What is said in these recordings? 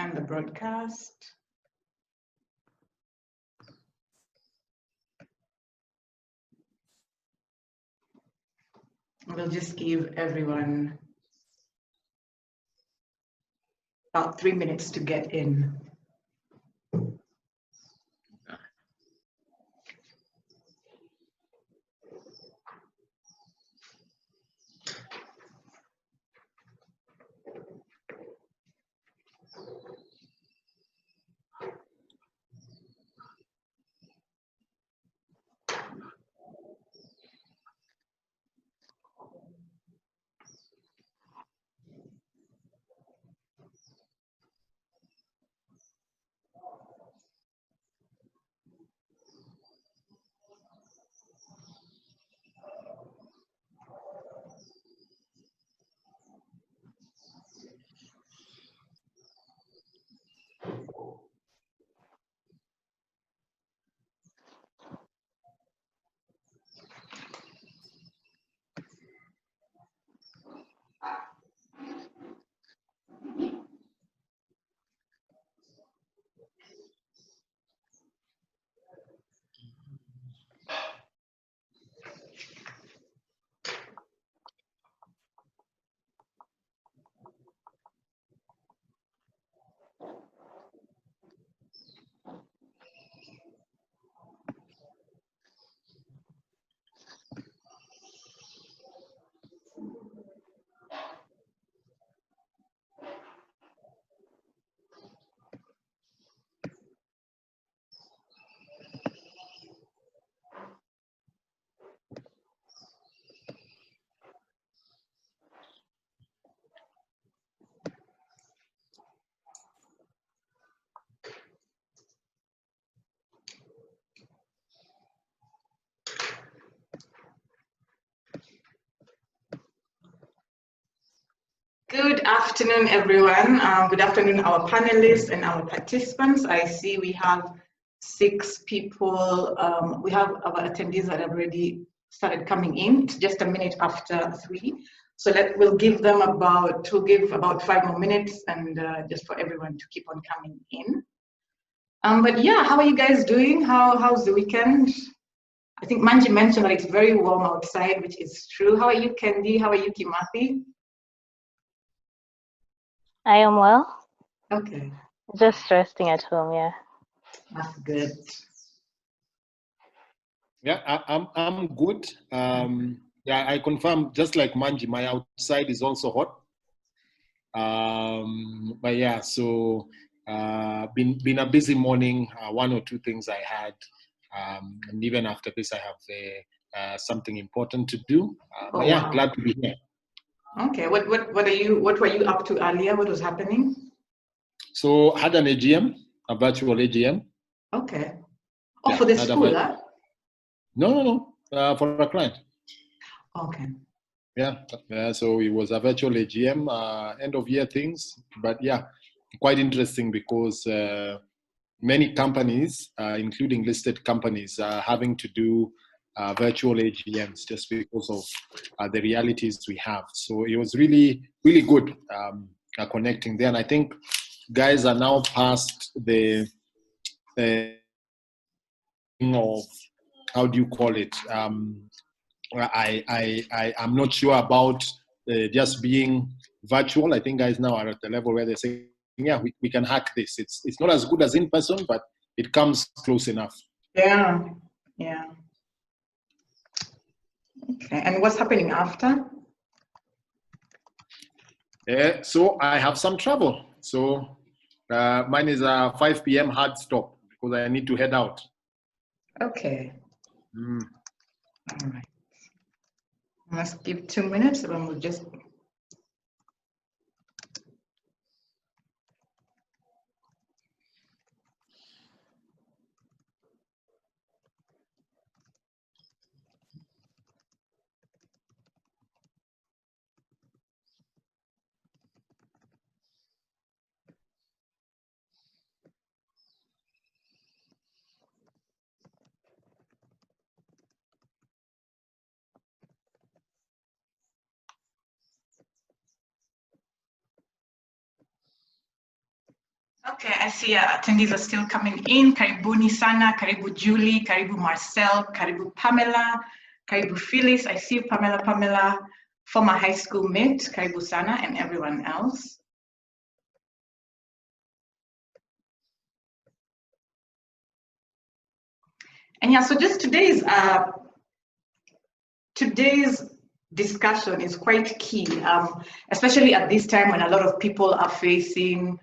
and the broadcast. We'll just give everyone about 3 minutes to get in. Good afternoon, everyone. Good afternoon, our panelists and our participants. I see we have 6 people. We have our attendees that have already started coming in. It's just a minute after 3. So we'll give about 5 more minutes, and just for everyone to keep on coming in. But yeah, how are you guys doing? How's the weekend? I think Manji mentioned that it's very warm outside, which is true. How are you, Kendi? How are you, Kimathi? I am well. Okay. Just resting at home, yeah. That's good. Yeah, I'm good. Yeah, I confirm, just like Manji, my outside is also hot. But yeah, so been a busy morning. 1 or 2 things I had, and even after this, I have something important to do. But yeah, wow. glad to be here. Okay, what were you up to earlier? What was happening? So had an AGM, a virtual AGM. Okay. Oh, Yeah, for the school, huh? No, for a client. Okay. Yeah, so it was a virtual AGM, end of year things, but yeah, quite interesting because many companies, including listed companies, are having to do virtual AGMs just because of the realities we have. So it was really, really good connecting there. And I think guys are now past the of, how do you call it? I'm not sure about just being virtual. I think guys now are at the level where they're saying, yeah, we can hack this. It's not as good as in person, but it comes close enough. Yeah. Okay, and what's happening after? So I have some travel. So mine is a 5 p.m. hard stop because I need to head out. Okay. All right. Let's give 2 minutes, and we'll just. Okay, I see attendees are still coming in. Karibuni sana, karibu Julie, karibu Marcel, karibu Pamela, karibu Phyllis. I see you, Pamela, former high school mate, karibu sana, and everyone else. And yeah, so just today's discussion is quite key, especially at this time when a lot of people have been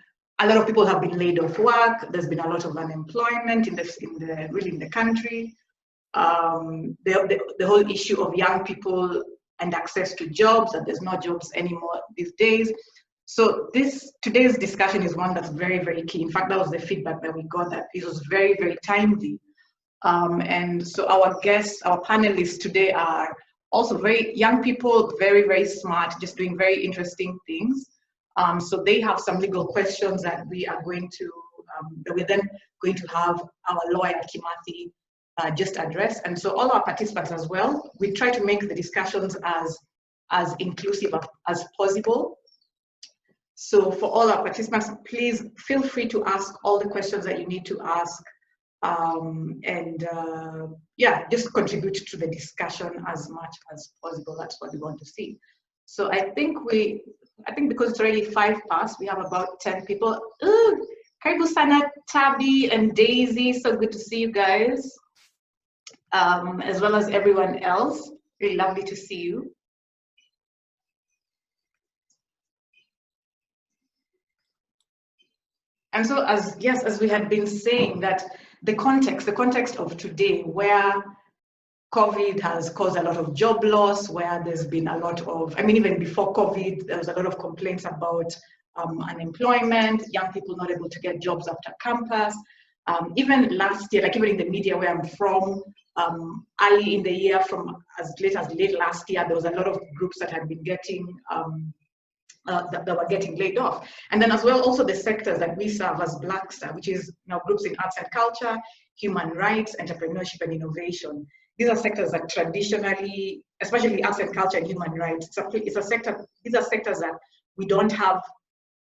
laid off work. There's been a lot of unemployment in the country. The whole issue of young people and access to jobs, that there's no jobs anymore these days. So today's discussion is one that's very, very key. In fact, that was the feedback that we got, that it was very, very timely. And so our guests, our panelists today are also very young people, very, very smart, just doing very interesting things. So they have some legal questions that we are going to, that we're then going to have our lawyer, Kimathi, just address. And so all our participants as well, we try to make the discussions as inclusive as possible. So for all our participants, please feel free to ask all the questions that you need to ask. Yeah, just contribute to the discussion as much as possible. That's what we want to see. So I think because it's already 5 past, we have about 10 people. Ooh, karibu sana, Tabby and Daisy. So good to see you guys, as well as everyone else. Really lovely to see you. And so as we had been saying, that the context of today, where COVID has caused a lot of job loss, where there's been a lot of, I mean, even before COVID, there was a lot of complaints about unemployment, young people not able to get jobs after campus. Even last year, like even in the media where I'm from, early in the year, from as late last year, there was a lot of groups that had been getting that were getting laid off. And then as well, also the sectors that we serve as Black Star, which is now groups in arts and culture, human rights, entrepreneurship and innovation. These are sectors that traditionally, especially arts and culture and human rights, these are sectors that we don't have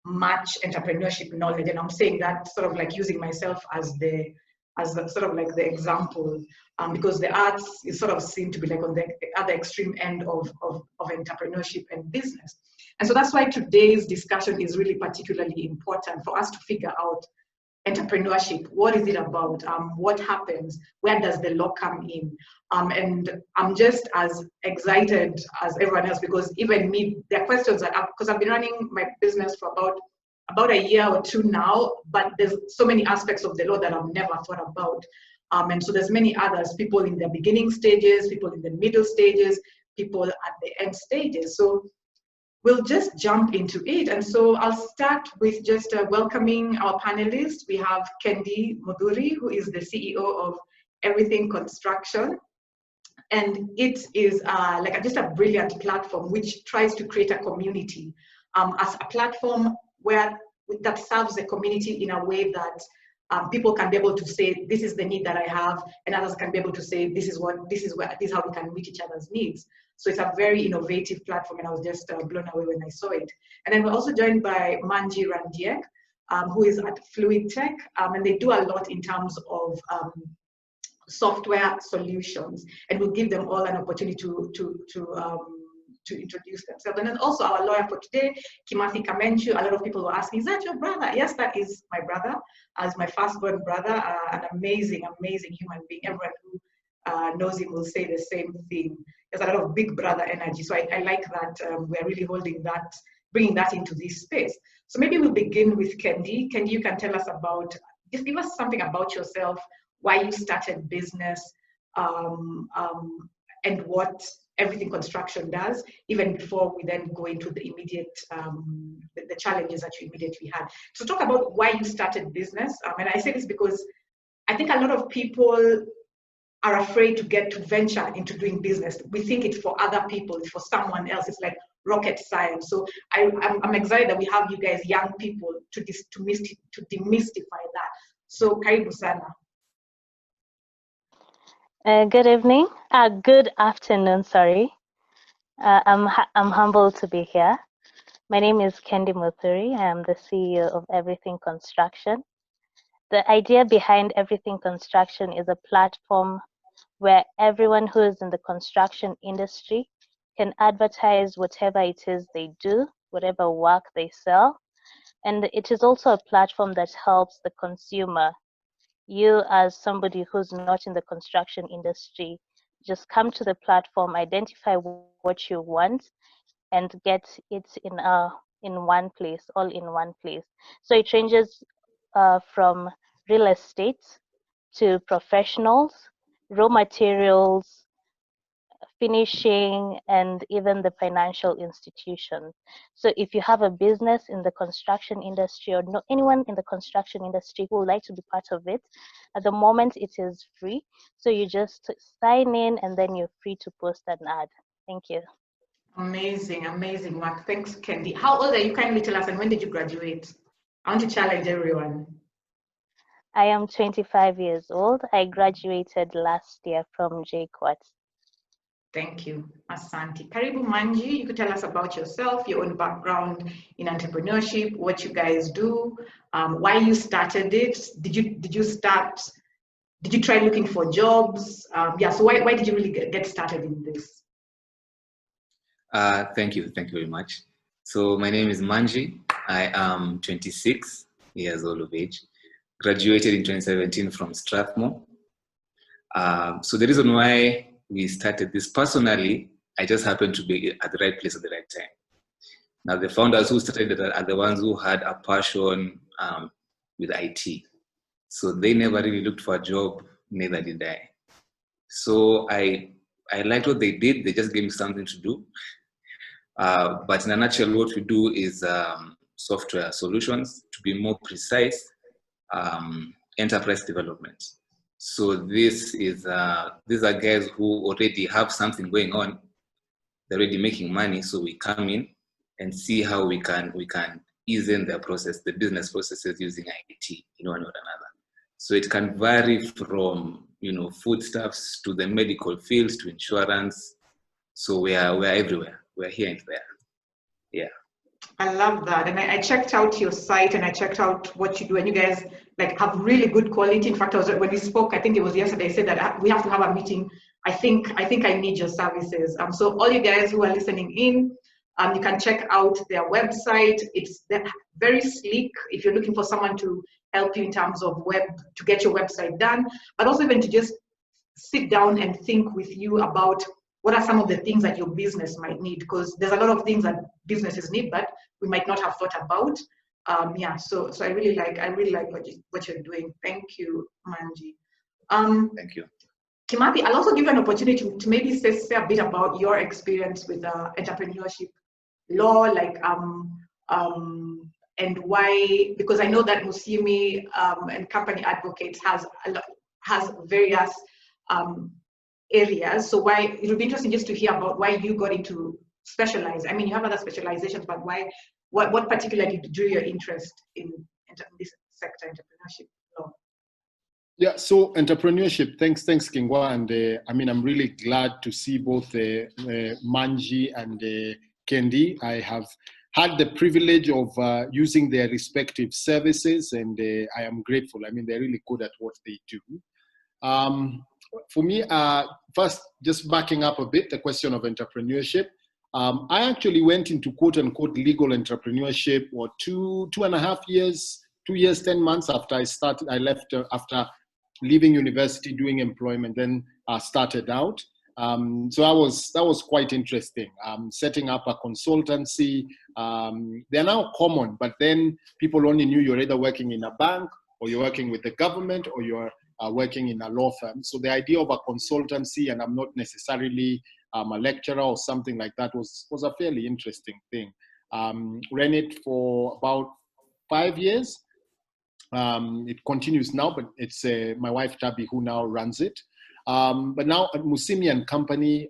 much entrepreneurship knowledge. And I'm saying that sort of like using myself as the sort of like the example, because the arts is sort of seen to be like on the other extreme end of entrepreneurship and business. And so that's why today's discussion is really particularly important for us to figure out entrepreneurship. What is it about? What happens? Where does the law come in? And I'm just as excited as everyone else, because even me, there are questions that because I've been running my business for about a year or two now, but there's so many aspects of the law that I've never thought about. And so there's many others, people in the beginning stages, people in the middle stages, people at the end stages. So we'll just jump into it. And so I'll start with just welcoming our panelists. We have Kendi Muthuri, who is the CEO of Everything Construction. And it is just a brilliant platform which tries to create a community as a platform that serves the community in a way that people can be able to say, this is the need that I have, and others can be able to say, this is how we can meet each other's needs. So it's a very innovative platform, and I was just blown away when I saw it. And then we're also joined by Manji Randiek, who is at FluidTech, and they do a lot in terms of software solutions, and we'll give them all an opportunity to introduce themselves. And then also our lawyer for today, Kimathi Kamencu. A lot of people were asking, is that your brother? Yes, that is my brother, as my firstborn brother, an amazing, amazing human being. Everyone who knows him will say the same thing. There's a lot of big brother energy. So I like that we're really bringing that into this space. So maybe we'll begin with Kendi. Kendi, you can tell us just give us something about yourself, why you started business, and what Everything Construction does, even before we then go into the immediate, the challenges that you immediately had. So talk about why you started business. And I say this because I think a lot of people are afraid to venture into doing business. We think it's for other people, it's for someone else. It's like rocket science. So I'm excited that we have you guys, young people, to demystify that. So karibu sana. Good evening. Good afternoon. Sorry. I'm humbled to be here. My name is Kendi Muthuri. I am the CEO of Everything Construction. The idea behind Everything Construction is a platform where everyone who is in the construction industry can advertise whatever it is they do, whatever work they sell. And it is also a platform that helps the consumer. You, as somebody who's not in the construction industry, just come to the platform, identify what you want, and get it in one place, all in one place. So it ranges from real estate to professionals, raw materials, finishing, and even the financial institutions. So if you have a business in the construction industry or know anyone in the construction industry who would like to be part of it, at the moment it is free. So you just sign in and then you're free to post an ad. Thank you. Amazing, amazing work. Thanks, Kendi. How old are you? Kindly tell us, and when did you graduate? I want to challenge everyone. I am 25 years old. I graduated last year from JQuat. Thank you, Asante. Karibu Manji, you could tell us about yourself, your own background in entrepreneurship, what you guys do, why you started it. Did you try looking for jobs? Yeah, so why did you really get started in this? Thank you very much. So my name is Manji. I am 26 years old of age. Graduated in 2017 from Strathmore. So the reason why we started this, personally, I just happened to be at the right place at the right time. Now the founders who started it are the ones who had a passion with IT. So they never really looked for a job, neither did I. So I liked what they did. They just gave me something to do. But in a nutshell, what we do is software solutions, to be more precise, enterprise development. So these are guys who already have something going on. They're already making money, so we come in and see how we can ease in their process, the business processes using IT in one or another. So it can vary from foodstuffs to the medical fields to insurance. So we're everywhere. We're here and there. Yeah. I love that. And I checked out your site and I checked out what you do, and you guys have really good quality. In fact, when we spoke, I think it was yesterday, I said that we have to have a meeting. I think I need your services. So all you guys who are listening in, you can check out their website. It's very sleek if you're looking for someone to help you in terms of to get your website done, but also even to just sit down and think with you about what are some of the things that your business might need, because there's a lot of things that businesses need, but we might not have thought about. Yeah, so I really like what you're doing. Thank you, Manji. Thank you. Kimathi, I'll also give you an opportunity to maybe say a bit about your experience with entrepreneurship law, and why, because I know that Musyimi and Company Advocates has various areas. So why, it would be interesting just to hear about why you got into specialize. I mean, you have other specializations, but why, what particularly drew your interest in this sector, entrepreneurship law? Yeah, so entrepreneurship, thanks Kingwa, and I mean, I'm really glad to see both Manji and Kendi. I have had the privilege of using their respective services, and I am grateful. I mean, they're really good at what they do. For me, first, just backing up a bit, the question of entrepreneurship. I actually went into quote-unquote legal entrepreneurship 2.5 years, 2 years, 10 months after I left after leaving university, doing employment, then started out. So that was quite interesting. Setting up a consultancy. They're now common, but then people only knew you're either working in a bank or you're working with the government or you're working in a law firm. So the idea of a consultancy, and I'm not necessarily a lecturer or something like that, was a fairly interesting thing. Ran it for about 5 years. It continues now, but it's my wife Tabi who now runs it. But now at Musyimi and Company,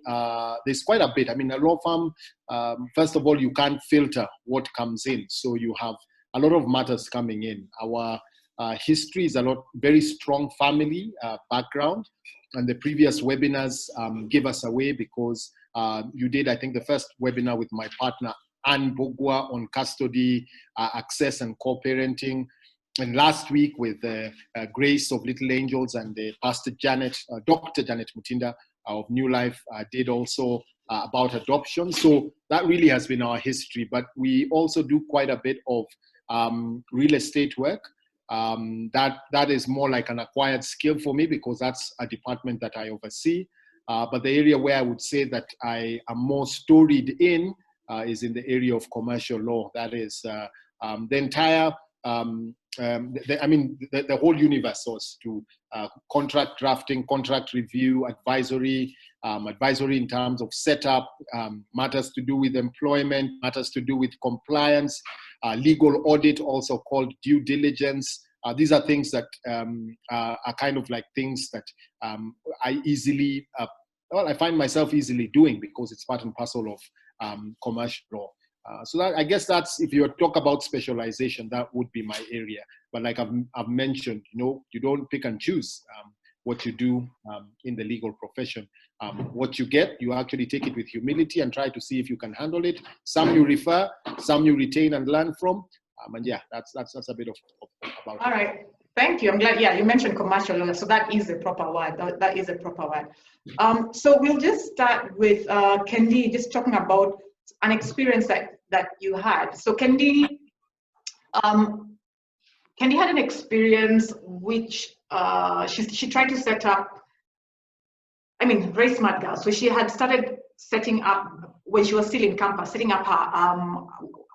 there's quite a bit. I mean, a law firm, first of all, you can't filter what comes in. So you have a lot of matters coming in. Our history is very strong family background. And the previous webinars gave us away because you did, I think, the first webinar with my partner, Anne Bogwa on custody, access and co-parenting. And last week with Grace of Little Angels and Pastor Janet, Dr. Janet Mutinda of New Life did also about adoption. So that really has been our history, but we also do quite a bit of real estate work. That is more like an acquired skill for me because that's a department that I oversee. But the area where I would say that I am more storied in is in the area of commercial law. That is the entire, the whole universe was to contract drafting, contract review, advisory, advisory in terms of setup, matters to do with employment, matters to do with compliance, legal audit, also called due diligence. These are things that are kind of like things that I easily, I find myself easily doing because it's part and parcel of commercial law. So that, I guess that's, if you talk about specialization, that would be my area. But like I've mentioned, you don't pick and choose what you do in the legal profession. What you get, you actually take it with humility and try to see if you can handle it. Some you refer, some you retain and learn from. And yeah, that's a bit of about. All right, thank you. I'm glad. Yeah, you mentioned commercial law, so that is a proper word. That is a proper word. So we'll just start with Kendi, just talking about an experience that you had. So Kendi had an experience which she tried to set up. I mean, very smart girl. So she had started setting up, when she was still in campus, setting up her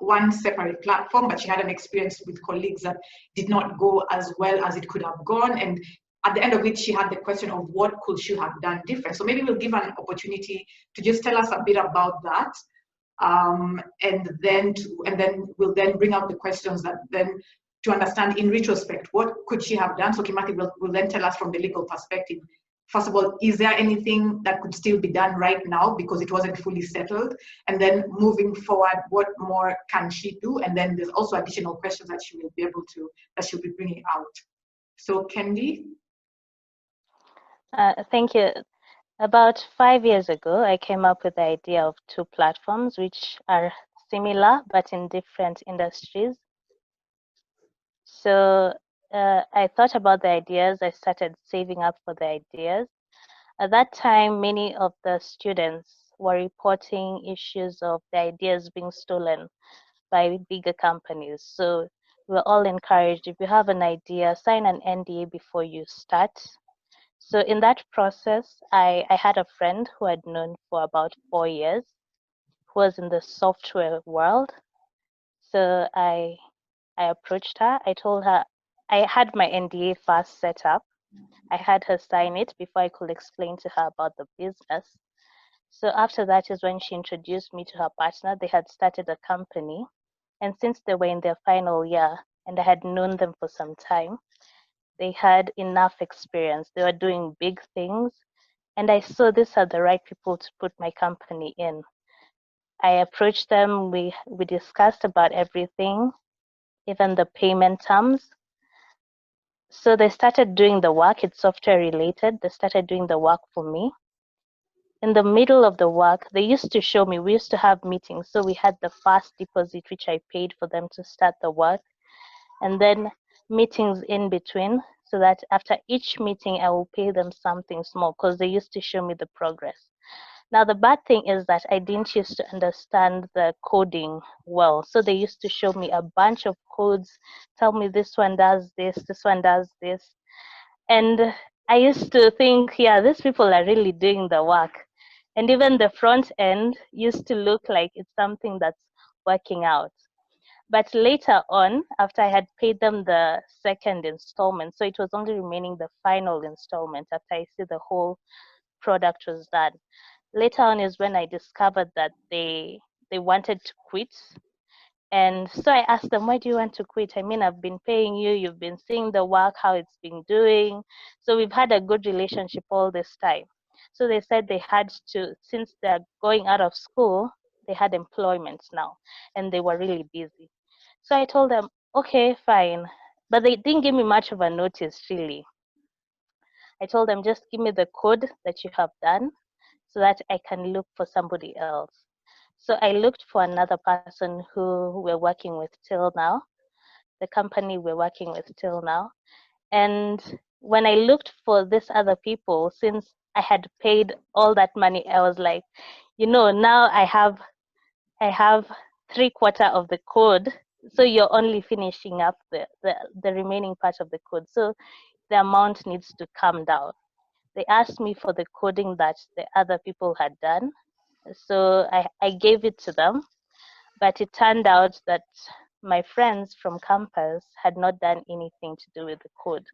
one separate platform, but she had an experience with colleagues that did not go as well as it could have gone. And at the end of it, she had the question of what could she have done different. So maybe we'll give an opportunity to just tell us a bit about that. And then we'll then bring out the questions that then to understand in retrospect, what could she have done? So Kimathi will then tell us from the legal perspective. First of all, is there anything that could still be done right now because it wasn't fully settled? And then moving forward, what more can she do? And then there's also additional questions that she will be able to, that she'll be bringing out. So Kendi? Thank you. About 5 years ago, I came up with the idea of two platforms which are similar but in different industries. So I thought about the ideas. I started saving up for the ideas. At that time, many of the students were reporting issues of the ideas being stolen by bigger companies. So we're all encouraged, if you have an idea, sign an NDA before you start. So in that process, I had a friend who I'd known for about 4 years, who was in the software world. So I approached her. I told her I had my NDA first set up. I had her sign it before I could explain to her about the business. So after that is when she introduced me to her partner. They had started a company. And since they were in their final year and I had known them for some time, they had enough experience. They were doing big things. And I saw these are the right people to put my company in. I approached them. We discussed about everything, even the payment terms. So they started doing the work. It's software related. They started doing the work for me. In the middle of the work, they used to show me, we used to have meetings. So we had the first deposit, which I paid for them to start the work. And then meetings in between, so that after each meeting, I will pay them something small because they used to show me the progress. Now, the bad thing is that I didn't used to understand the coding well. So they used to show me a bunch of codes, tell me this one does this one does this. And I used to think, yeah, these people are really doing the work. And even the front end used to look like it's something that's working out. But later on, after I had paid them the second installment, so it was only remaining the final installment after I see the whole product was done. Later on is when I discovered that they wanted to quit. And so I asked them, why do you want to quit? I mean, I've been paying you, you've been seeing the work, how it's been doing. So we've had a good relationship all this time. So they said they had to, since they're going out of school, they had employment now and they were really busy. So I told them, okay, fine. But they didn't give me much of a notice, really. I told them, just give me the code that you have done so that I can look for somebody else. So I looked for another person who we're working with till now, the company we're working with till now. And when I looked for these other people, since I had paid all that money, I was like, now I have 3/4 of the code. So you're only finishing up the remaining part of the code. So the amount needs to come down. They asked me for the coding that the other people had done. So I gave it to them, but it turned out that my friends from campus had not done anything to do with the code.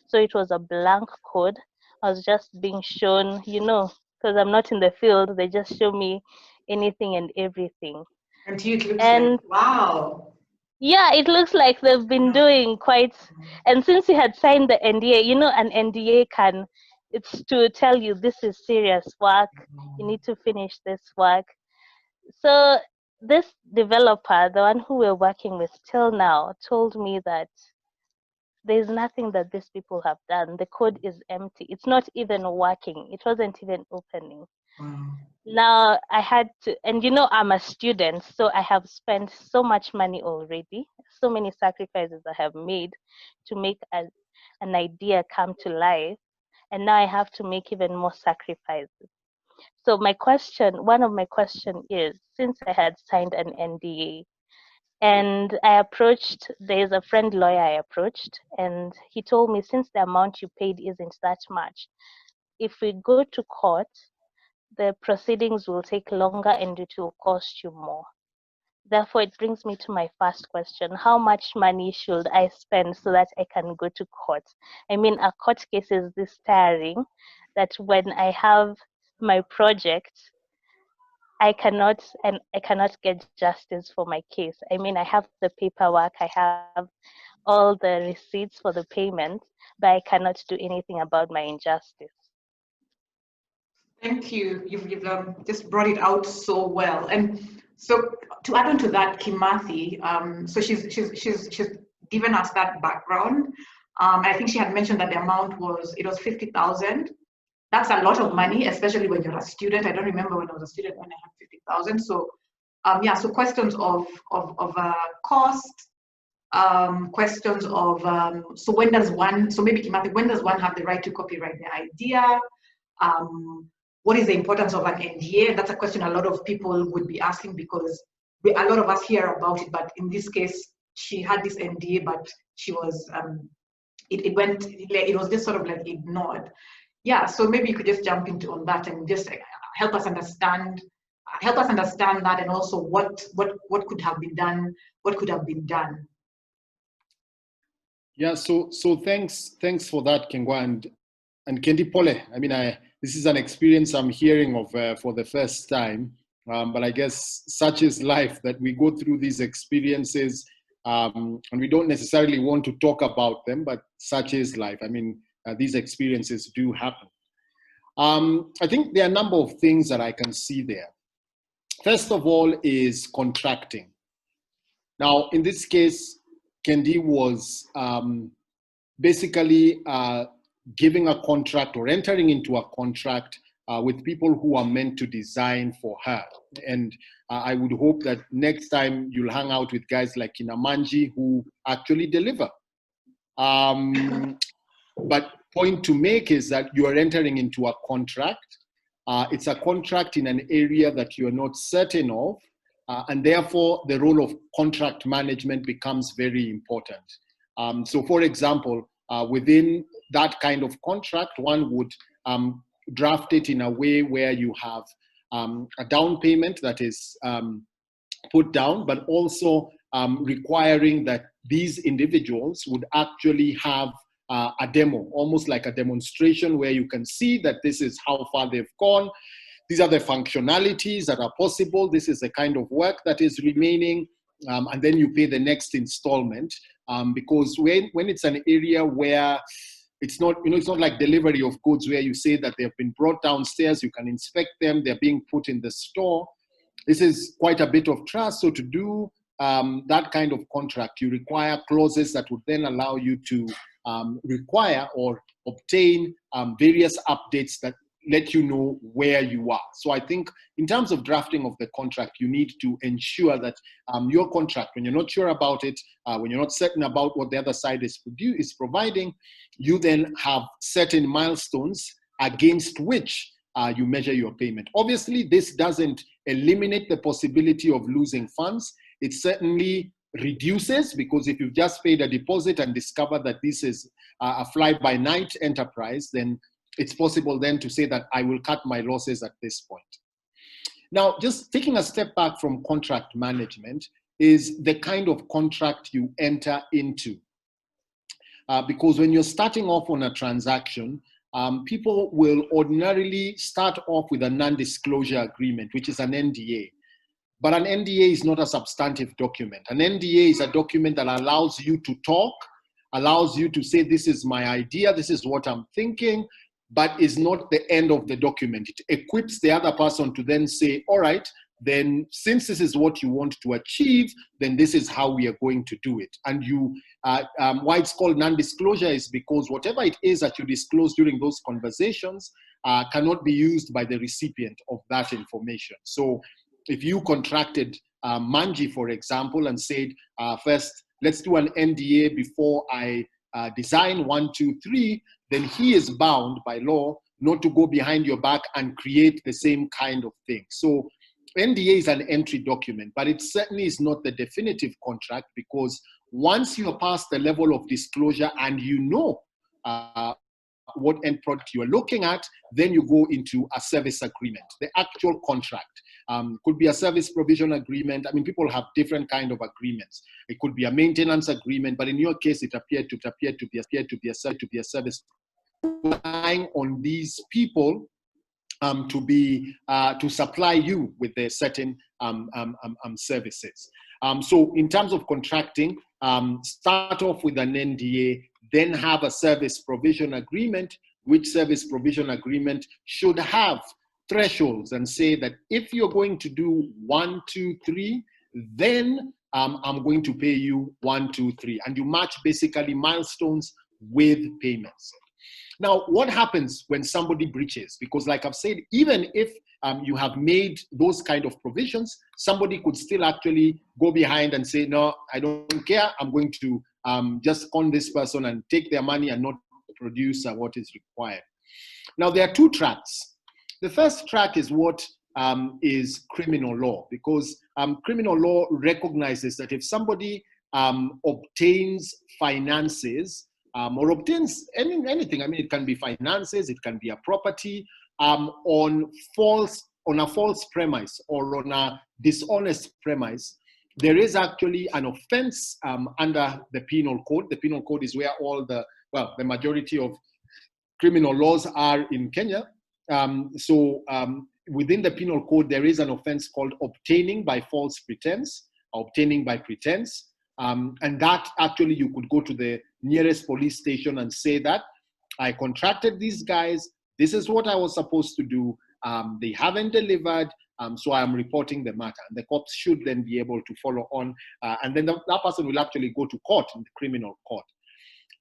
So it was a blank code. I was just being shown, because I'm not in the field, they just show me anything and everything. And to you, it looks like, wow. Yeah, it looks like they've been doing quite, and since you had signed the NDA, an NDA it's to tell you this is serious work, you need to finish this work. So this developer, the one who we're working with till now, told me that there's nothing that these people have done. The code is empty. It's not even working. It wasn't even opening. Wow. Now I had to, and I'm a student, so I have spent so much money already, so many sacrifices I have made to make an idea come to life. And now I have to make even more sacrifices. So one of my question is, since I had signed an NDA and there's a friend lawyer I approached, and he told me, since the amount you paid isn't that much, if we go to court, the proceedings will take longer and it will cost you more. Therefore, it brings me to my first question. How much money should I spend so that I can go to court? I mean, a court case is this tiring that when I have my project, I cannot get justice for my case. I mean, I have the paperwork, I have all the receipts for the payment, but I cannot do anything about my injustice. Thank you. You've just brought it out so well. And so to add on to that, Kimathi, so she's given us that background. I think she had mentioned that the amount was 50,000. That's a lot of money, especially when you're a student. I don't remember when I was a student when I had 50,000. So so questions of cost, questions of so maybe Kimathi, when does one have the right to copyright the idea? What is the importance of an NDA? That's a question a lot of people would be asking, because a lot of us hear about it, but in this case, she had this NDA, but she was, it was just sort of like ignored. Yeah, so maybe you could just jump into on that and just help us understand that, and also what could have been done, what could have been done. Yeah, so thanks for that, Kengwa, and Kendi Pole. I mean, this is an experience I'm hearing of for the first time, but I guess such is life, that we go through these experiences and we don't necessarily want to talk about them, but such is life. I mean, these experiences do happen. I think there are a number of things that I can see there. First of all is contracting. Now, in this case, Kendi was basically giving a contract or entering into a contract with people who are meant to design for her. And I would hope that next time you'll hang out with guys like Manji who actually deliver. But point to make is that you are entering into a contract. It's a contract in an area that you're not certain of, and therefore the role of contract management becomes very important. So for example, within that kind of contract, one would draft it in a way where you have a down payment that is put down, but also requiring that these individuals would actually have a demo, almost like a demonstration where you can see that this is how far they've gone. These are the functionalities that are possible. This is the kind of work that is remaining. And then you pay the next installment. Because when it's an area where it's not, it's not like delivery of goods where you say that they've been brought downstairs, you can inspect them, they're being put in the store. This is quite a bit of trust. So to do that kind of contract, you require clauses that would then allow you to require or obtain various updates that let you know where you are. So I think in terms of drafting of the contract, you need to ensure that your contract, when you're not sure about it, when you're not certain about what the other side is providing, you then have certain milestones against which you measure your payment. Obviously, this doesn't eliminate the possibility of losing funds. It certainly reduces, because if you've just paid a deposit and discover that this is a fly-by-night enterprise, then it's possible then to say that I will cut my losses at this point. Now, just taking a step back from contract management is the kind of contract you enter into. Because when you're starting off on a transaction, people will ordinarily start off with a non-disclosure agreement, which is an NDA. But an NDA is not a substantive document. An NDA is a document that allows you to talk, allows you to say, this is my idea, this is what I'm thinking, but is not the end of the document. It equips the other person to then say, all right, then since this is what you want to achieve, then this is how we are going to do it. And why it's called non-disclosure is because whatever it is that you disclose during those conversations cannot be used by the recipient of that information. So if you contracted Manji, for example, and said, first, let's do an NDA before I design 1, 2, 3, then he is bound by law not to go behind your back and create the same kind of thing. So NDA is an entry document, but it certainly is not the definitive contract, because once you are past the level of disclosure and you know what end product you are looking at, then you go into a service agreement, the actual contract. Could be a service provision agreement. I mean, people have different kind of agreements. It could be a maintenance agreement, but in your case, it appeared to be a service, relying on these people to supply you with their certain services. So in terms of contracting, start off with an NDA, then have a service provision agreement, which service provision agreement should have thresholds and say that if you're going to do 1, 2, 3, then I'm going to pay you 1, 2, 3. And you match basically milestones with payments. Now, what happens when somebody breaches? Because like I've said, even if you have made those kind of provisions, somebody could still actually go behind and say, no, I don't care. I'm going to just con this person and take their money and not produce what is required. Now, there are 2 tracks. The first track is what is criminal law, because criminal law recognizes that if somebody obtains finances or obtains anything, I mean, it can be finances, it can be a property, on a false premise or on a dishonest premise, there is actually an offense under the penal code. The penal code is where all the majority of criminal laws are in Kenya. Within the penal code, there is an offense called obtaining by false pretense, obtaining by pretense. And that actually you could go to the nearest police station and say that I contracted these guys, this is what I was supposed to do, they haven't delivered, so I am reporting the matter. And the cops should then be able to follow on, and then that person will actually go to court, in the criminal court.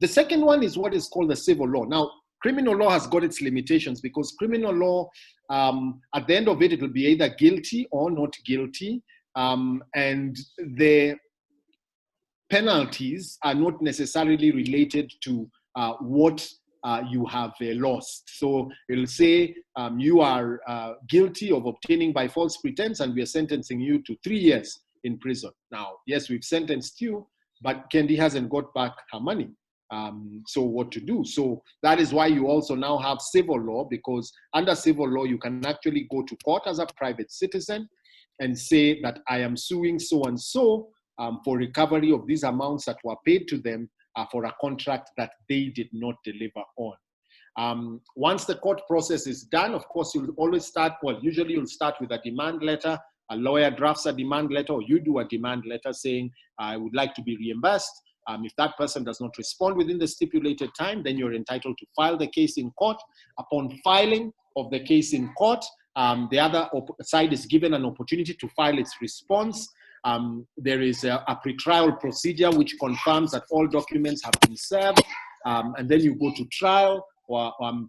The second one is what is called the civil law. Now, criminal law has got its limitations, because criminal law, at the end of it, it will be either guilty or not guilty, and the penalties are not necessarily related to what you have lost. So it'll say you are guilty of obtaining by false pretense, and we are sentencing you to 3 years in prison. Now, yes, we've sentenced you, but Kendi hasn't got back her money. So what to do? So that is why you also now have civil law, because under civil law, you can actually go to court as a private citizen and say that I am suing so-and-so for recovery of these amounts that were paid to them for a contract that they did not deliver on. Once the court process is done, of course, you'll always start, usually you'll start with a demand letter. A lawyer drafts a demand letter, or you do a demand letter saying, I would like to be reimbursed. If that person does not respond within the stipulated time, then you're entitled to file the case in court. Upon filing of the case in court, the other side is given an opportunity to file its response. There is a pretrial procedure which confirms that all documents have been served, and then you go to trial.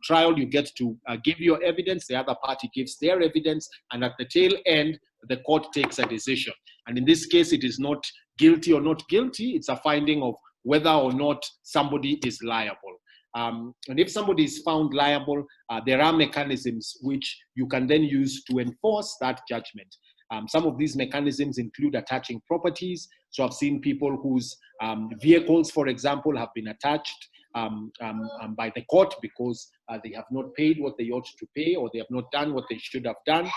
trial, you get to give your evidence, the other party gives their evidence, and at the tail end, the court takes a decision. And in this case, it is not guilty or not guilty, it's a finding of whether or not somebody is liable. And if somebody is found liable, there are mechanisms which you can then use to enforce that judgment. Some of these mechanisms include attaching properties. So I've seen people whose vehicles, for example, have been attached by the court because they have not paid what they ought to pay, or they have not done what they should have done.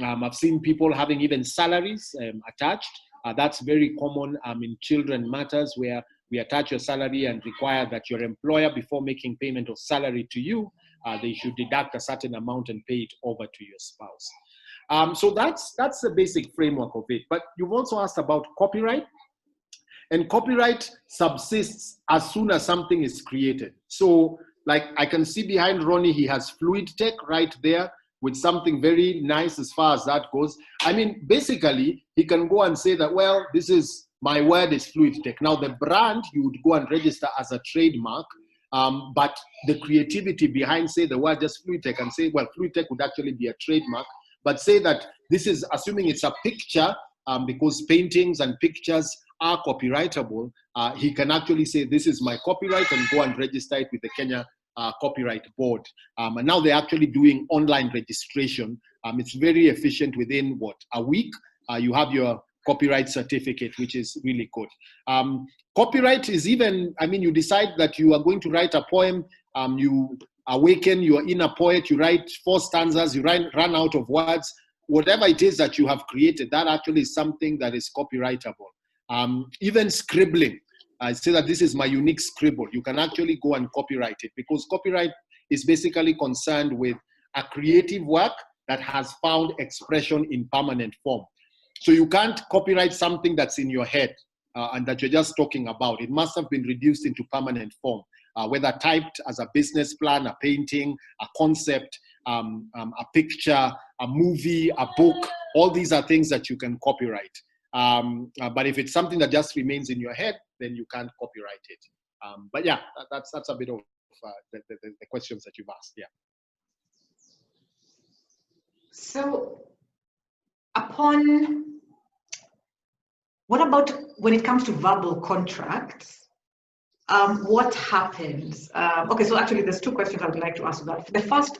I've seen people having even salaries attached. That's very common in children matters, where we attach your salary and require that your employer, before making payment of salary to you, they should deduct a certain amount and pay it over to your spouse. So that's the basic framework of it. But you've also asked about copyright. And copyright subsists as soon as something is created. So like I can see behind Ronnie, he has FluidTech right there with something very nice as far as that goes. I mean, basically, he can go and say that, well, this is, my word is FluidTech. Now the brand, you would go and register as a trademark, but the creativity behind, say, the word just FluidTech, and say, well, FluidTech would actually be a trademark, but say that this is, assuming it's a picture, because paintings and pictures are copyrightable, he can actually say, this is my copyright, and go and register it with the Kenya Copyright Board. And now they're actually doing online registration. It's very efficient. Within, what, a week, you have your copyright certificate, which is really good. Copyright is even, I mean, you decide that you are going to write a poem, you awaken your inner poet, you write 4 stanzas, you run out of words, whatever it is that you have created, that actually is something that is copyrightable. Even scribbling, I say that this is my unique scribble, you can actually go and copyright it, because copyright is basically concerned with a creative work that has found expression in permanent form. So you can't copyright something that's in your head and that you're just talking about. It must have been reduced into permanent form, whether typed as a business plan, a painting, a concept, a picture, a movie, a book. All these are things that you can copyright. But if it's something that just remains in your head, then you can't copyright it. But yeah, that's a bit of the questions that you've asked. Yeah. So, what about when it comes to verbal contracts? What happens? Okay, so actually there's 2 questions I would like to ask about. The first,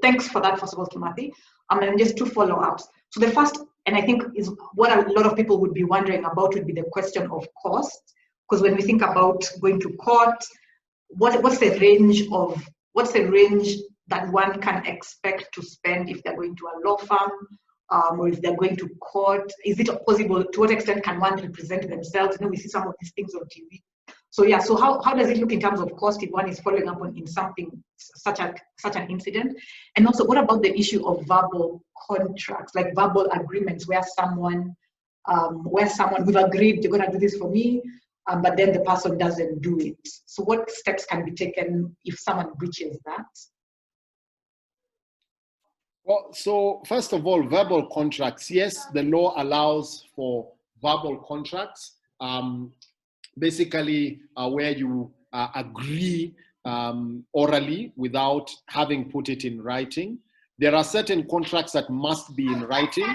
thanks for that, first of all, Kimathi. And just 2 follow-ups. So the first, and I think is what a lot of people would be wondering about, would be the question of cost. Because when we think about going to court, what's the range that one can expect to spend if they're going to a law firm, or if they're going to court? Is it possible? To what extent can one represent themselves? You know, we see some of these things on TV. So yeah, so how does it look in terms of cost if one is following up in something such an incident? And also, what about the issue of verbal contracts, like verbal agreements, where we've agreed you're going to do this for me, but then the person doesn't do it? So what steps can be taken if someone breaches that? Well, so first of all, verbal contracts. Yes, the law allows for verbal contracts. Basically, where you agree orally without having put it in writing. There are certain contracts that must be in writing.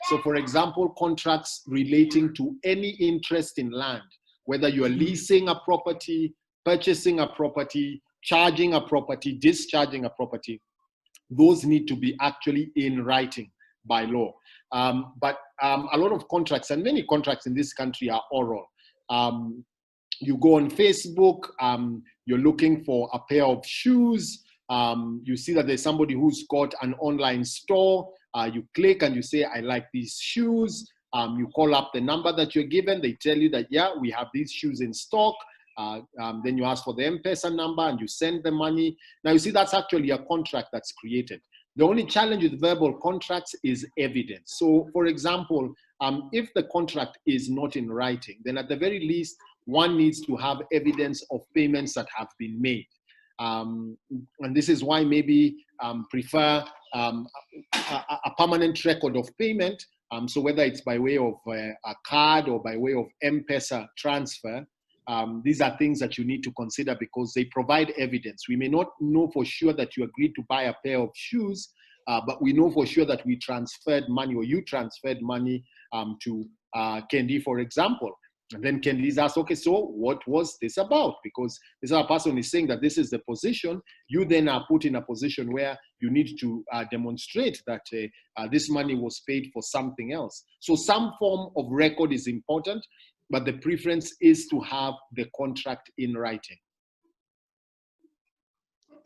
So for example, contracts relating to any interest in land, whether you are leasing a property, purchasing a property, charging a property, discharging a property, those need to be actually in writing by law. But a lot of contracts, and many contracts in this country, are oral. You go on Facebook, you're looking for a pair of shoes, you see that there's somebody who's got an online store, you click and you say, I like these shoes, you call up the number that you're given, they tell you that, yeah, we have these shoes in stock, then you ask for the M-Pesa number and you send the money. Now you see that's actually a contract that's created. The only challenge with verbal contracts is evidence. So for example, if the contract is not in writing, then at the very least, one needs to have evidence of payments that have been made. And this is why maybe prefer a permanent record of payment. So whether it's by way of a card or by way of M-Pesa transfer, these are things that you need to consider because they provide evidence. We may not know for sure that you agreed to buy a pair of shoes, but we know for sure that we transferred money, or you transferred money to Kendi, for example. And then Kendi's asked, okay, so what was this about? Because this other person is saying that this is the position. You then are put in a position where you need to demonstrate that this money was paid for something else. So some form of record is important, but the preference is to have the contract in writing.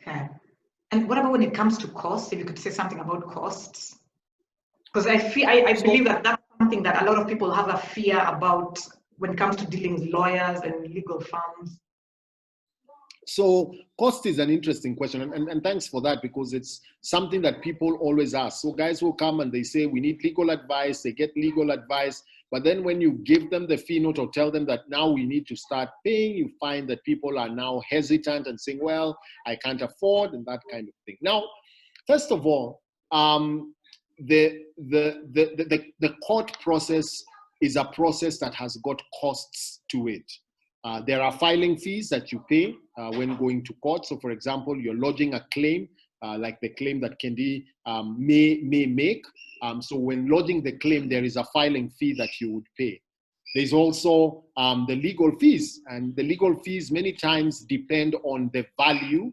Okay. And what about when it comes to costs? If you could say something about costs, because I believe that that's something that a lot of people have a fear about when it comes to dealing with lawyers and legal firms. So cost is an interesting question, and thanks for that, because it's something that people always ask. So guys will come and they say, we need legal advice, they get legal advice, but then when you give them the fee note or tell them that now we need to start paying, you find that people are now hesitant and saying, well, I can't afford, and that kind of thing. Now, first of all, the court process is a process that has got costs to it. There are filing fees that you pay when going to court. So for example, you're lodging a claim, like the claim that Kendi may make. So when lodging the claim, there is a filing fee that you would pay. There's also the legal fees, and the legal fees many times depend on the value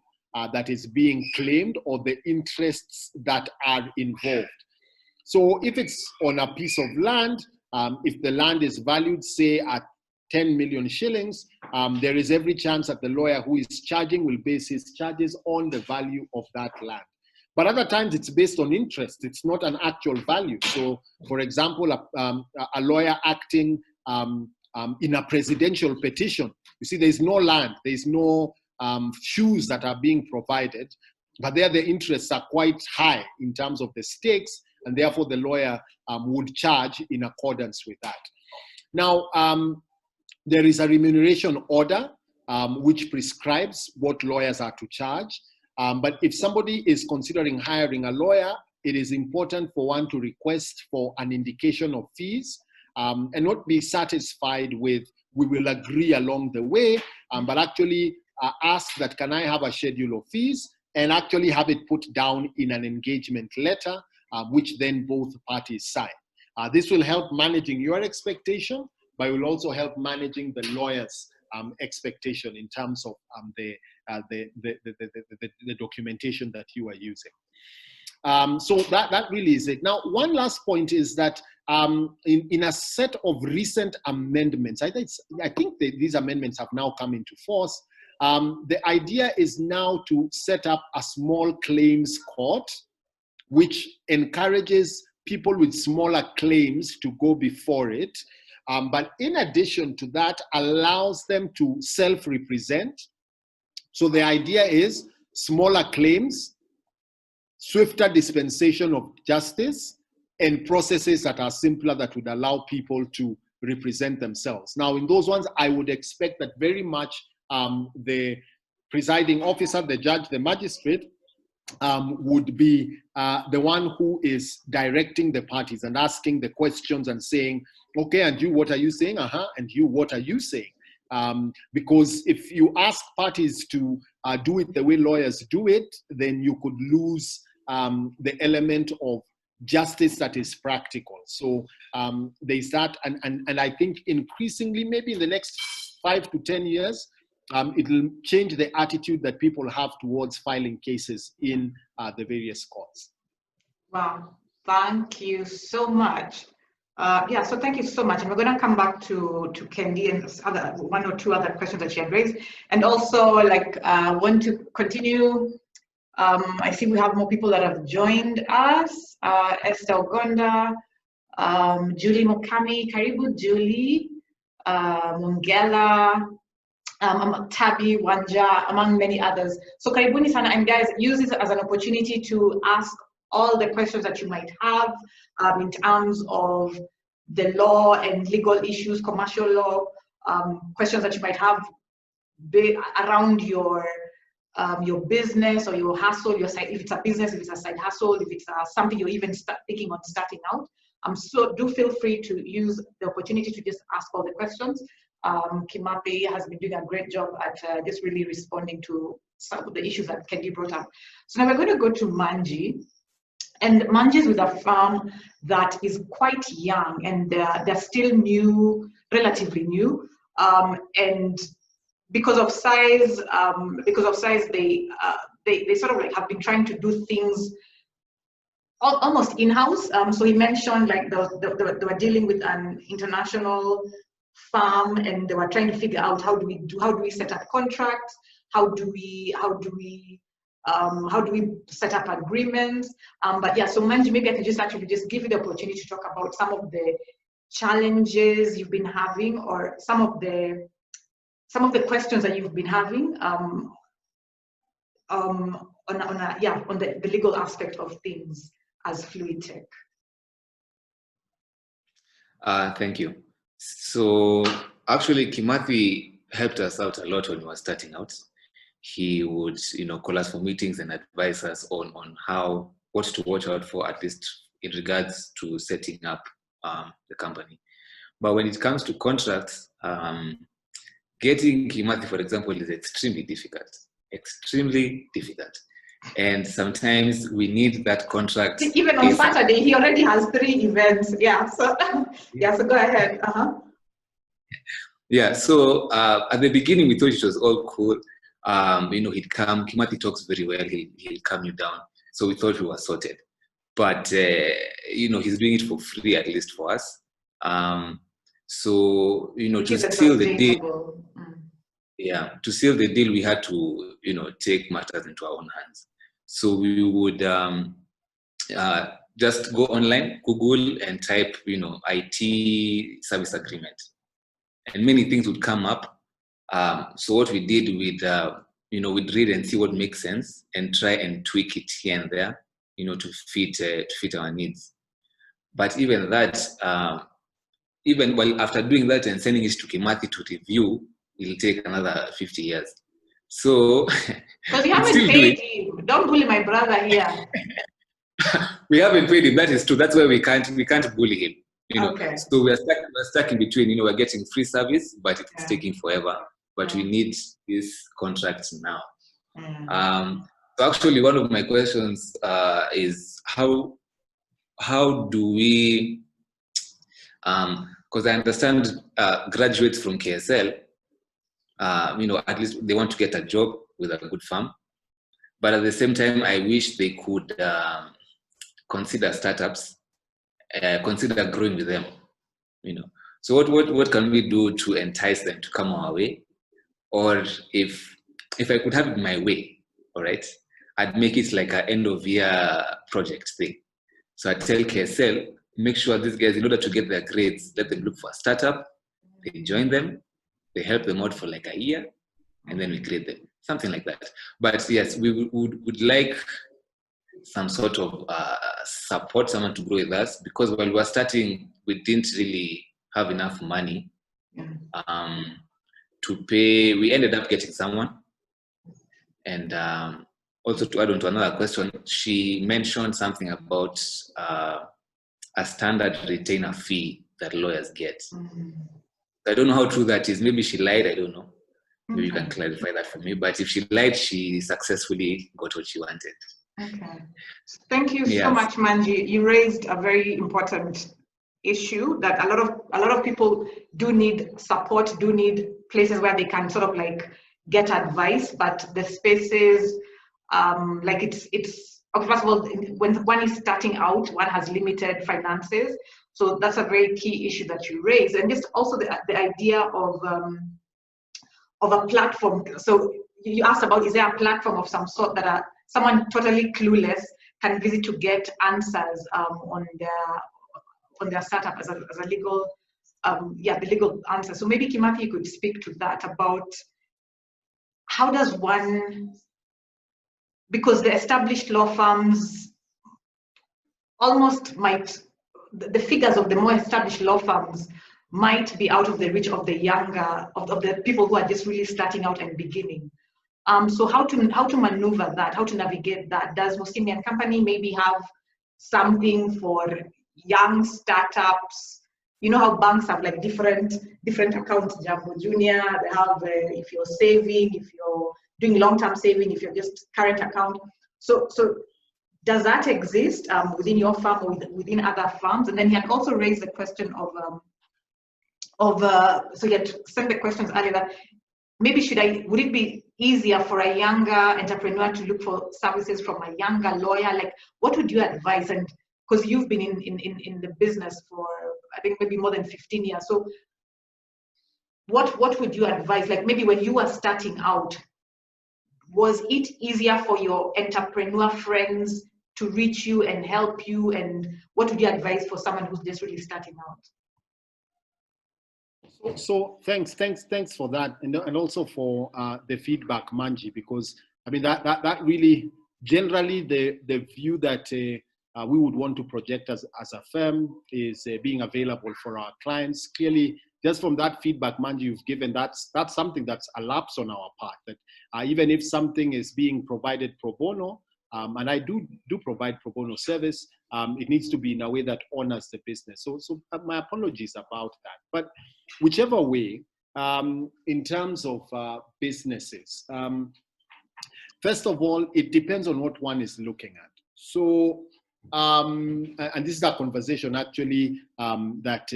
that is being claimed or the interests that are involved. So if it's on a piece of land, if the land is valued, say, at 10 million shillings, there is every chance that the lawyer who is charging will base his charges on the value of that land. But other times it's based on interest. It's not an actual value. So, for example, a lawyer acting in a presidential petition, you see, there's no land, there's no shoes that are being provided, but there the interests are quite high in terms of the stakes, and therefore the lawyer would charge in accordance with that. Now, there is a remuneration order which prescribes what lawyers are to charge. But if somebody is considering hiring a lawyer, it is important for one to request for an indication of fees and not be satisfied with, we will agree along the way, but actually ask that, can I have a schedule of fees, and actually have it put down in an engagement letter, which then both parties sign. This will help managing your expectation, but it will also help managing the lawyer's expectation in terms of the documentation that you are using. So that really is it. Now, one last point is that in a set of recent amendments, I think these amendments have now come into force. The idea is now to set up a small claims court, which encourages people with smaller claims to go before it. But in addition to that, allows them to self-represent. So the idea is smaller claims, swifter dispensation of justice, and processes that are simpler that would allow people to represent themselves. Now, in those ones, I would expect that very much the presiding officer, the judge, the magistrate, would be the one who is directing the parties and asking the questions and saying, okay, and you, what are you saying? And you, what are you saying? Because if you ask parties to do it the way lawyers do it, then you could lose the element of justice that is practical. So there's that, and I think increasingly, maybe in the next 5 to 10 years, it will change the attitude that people have towards filing cases in the various courts. Wow, thank you so much. Yeah, so thank you so much. And we're going to come back to Kendi and one or two other questions that she had raised. And also, want to continue. I see we have more people that have joined us. Esther Ogonda, Julie Mokami, Karibu Julie, Mungela, Tabi, Wanja, among many others. So Karibuni Sana, and guys, use this as an opportunity to ask all the questions that you might have in terms of the law and legal issues, commercial law, questions that you might have around your business or your hustle, your side, if it's a business, if it's a side hustle, if it's something you're even thinking on starting out. So do feel free to use the opportunity to just ask all the questions. Kimathi has been doing a great job at just really responding to some of the issues that Kendi brought up. So now we're going to go to Manji. And Manji is with a firm that is quite young, and they're still new, relatively new. And because of size, they sort of like have been trying to do things almost in-house. So he mentioned like they were dealing with an international firm, and they were trying to figure out how do we set up contracts, how do we set up agreements. But yeah, so Manji, maybe I can just give you the opportunity to talk about some of the challenges you've been having, or some of the questions that you've been having on the legal aspect of things as FluidTech. Thank you. So actually, Kimathi helped us out a lot when we were starting out. He would, call us for meetings and advise us on what to watch out for, at least in regards to setting up the company. But when it comes to contracts, getting Kimathi, for example, is extremely difficult. And sometimes we need that contract. Even on Saturday, he already has 3 events. Yeah, so so go ahead. Yeah, so at the beginning, we thought it was all cool. He'd come, Kimathi talks very well, he'll calm you down. So we thought we were sorted. But, he's doing it for free, at least for us. So, to seal the deal, to seal the deal, we had to, take matters into our own hands. So we would just go online, Google, and type, IT service agreement. And many things would come up. So what we did, we'd read and see what makes sense and try and tweak it here and there, to fit our needs. But even that, after doing that and sending it to Kimathi to review, it'll take another 50 years. So because you haven't paid him. Don't bully my brother here. We haven't paid him. That is true. That's why we can't bully him. Okay. So we're stuck in between. We're getting free service, but it's taking forever. But we need this contract now. So actually, one of my questions is how do we? Because I understand graduates from KSL, at least they want to get a job with a good firm. But at the same time, I wish they could consider startups, consider growing with them. So what can we do to entice them to come our way? Or if I could have it my way, all right, I'd make it like an end of year project thing. So I'd tell KSL, make sure these guys, in order to get their grades, let them look for a startup, they join them, they help them out for like a year, and then we grade them, something like that. But yes, we would like some sort of support, someone to grow with us, because while we were starting, we didn't really have enough money to pay. We ended up getting someone. And also to add on to another question, she mentioned something about a standard retainer fee that lawyers get. I don't know how true that is. Maybe she lied, I don't know. Maybe you can clarify that for me. But if she lied, she successfully got what she wanted. Okay. Thank you so much, Manji. You raised a very important issue that a lot of people do need support, do need places where they can sort of like get advice, but the spaces, it's okay, first of all, when one is starting out, one has limited finances. So that's a very key issue that you raise. And just also the idea of a platform. So you asked about, is there a platform of some sort that someone totally clueless can visit to get answers on their startup as a legal, the legal answer. So maybe Kimathi, you could speak to that about how does one, because the established law firms almost might, the figures of the more established law firms might be out of the reach of the younger, of the people who are just really starting out and beginning. So how to maneuver that, how to navigate that? Does Musyimi and Company maybe have something for young startups you know how banks have like different accounts, Jumbo Junior, they have if you're saving, if you're doing long-term saving, if you're just current account. So does that exist within your firm or within other firms? And then he had also raised the question so he had sent the questions earlier that maybe would it be easier for a younger entrepreneur to look for services from a younger lawyer? Like, what would you advise? And because you've been in the business for, I think, maybe more than 15 years. So what would you advise? Like, maybe when you were starting out, was it easier for your entrepreneur friends to reach you and help you? And what would you advise for someone who's just really starting out? So thanks for that, and also for the feedback, Manji, because I mean that really generally the view that we would want to project as a firm is being available for our clients. Clearly, just from that feedback, Manji, you've given, that's something that's a lapse on our part. That even if something is being provided pro bono, and I do provide pro bono service, it needs to be in a way that honors the business. So my apologies about that. But whichever way, in terms of businesses, first of all, it depends on what one is looking at. So, and this is a conversation actually that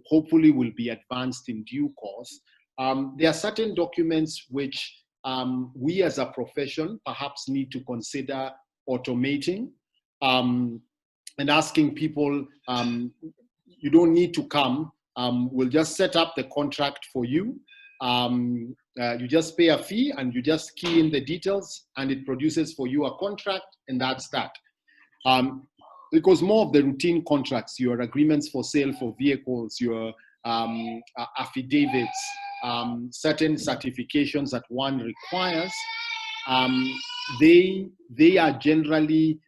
hopefully will be advanced in due course. There are certain documents which we as a profession perhaps need to consider automating and asking people, you don't need to come, we'll just set up the contract for you. You just pay a fee and you just key in the details and it produces for you a contract, and that's that. Because more of the routine contracts, your agreements for sale for vehicles, your affidavits, certain certifications that one requires, they are generally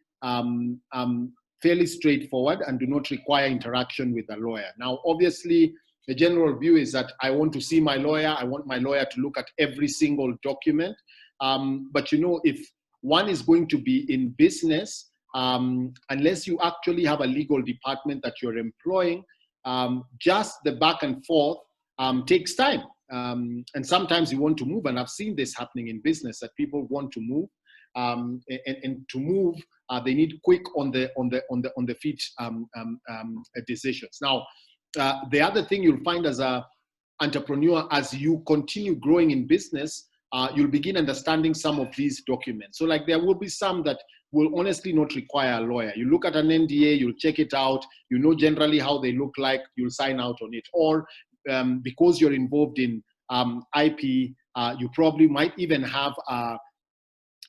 fairly straightforward and do not require interaction with a lawyer. Now, obviously, the general view is that I want to see my lawyer. I want my lawyer to look at every single document. But you know, if one is going to be in business, unless you actually have a legal department that you're employing, just the back and forth takes time. And sometimes you want to move, and I've seen this happening in business, that people want to move, and to move, they need quick on the feet decisions. Now, the other thing you'll find as an entrepreneur, as you continue growing in business, you'll begin understanding some of these documents. So like there will be some that will honestly not require a lawyer. You look at an NDA, you'll check it out, you know generally how they look like, you'll sign out on it. Or because you're involved in IP, you probably might even have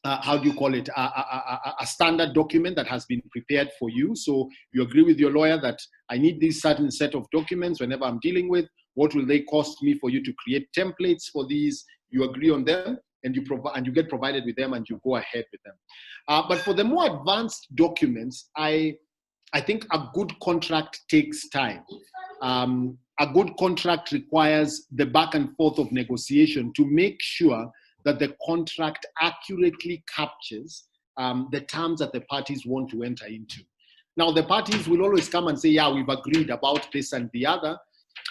how do you call it, a standard document that has been prepared for you. So you agree with your lawyer that I need this certain set of documents whenever I'm dealing with. What will they cost me for you to create templates for these? You agree on them, and you get provided with them, and you go ahead with them. But for the more advanced documents, I think a good contract takes time. A good contract requires the back and forth of negotiation to make sure that the contract accurately captures the terms that the parties want to enter into. Now, the parties will always come and say, yeah, we've agreed about this and the other,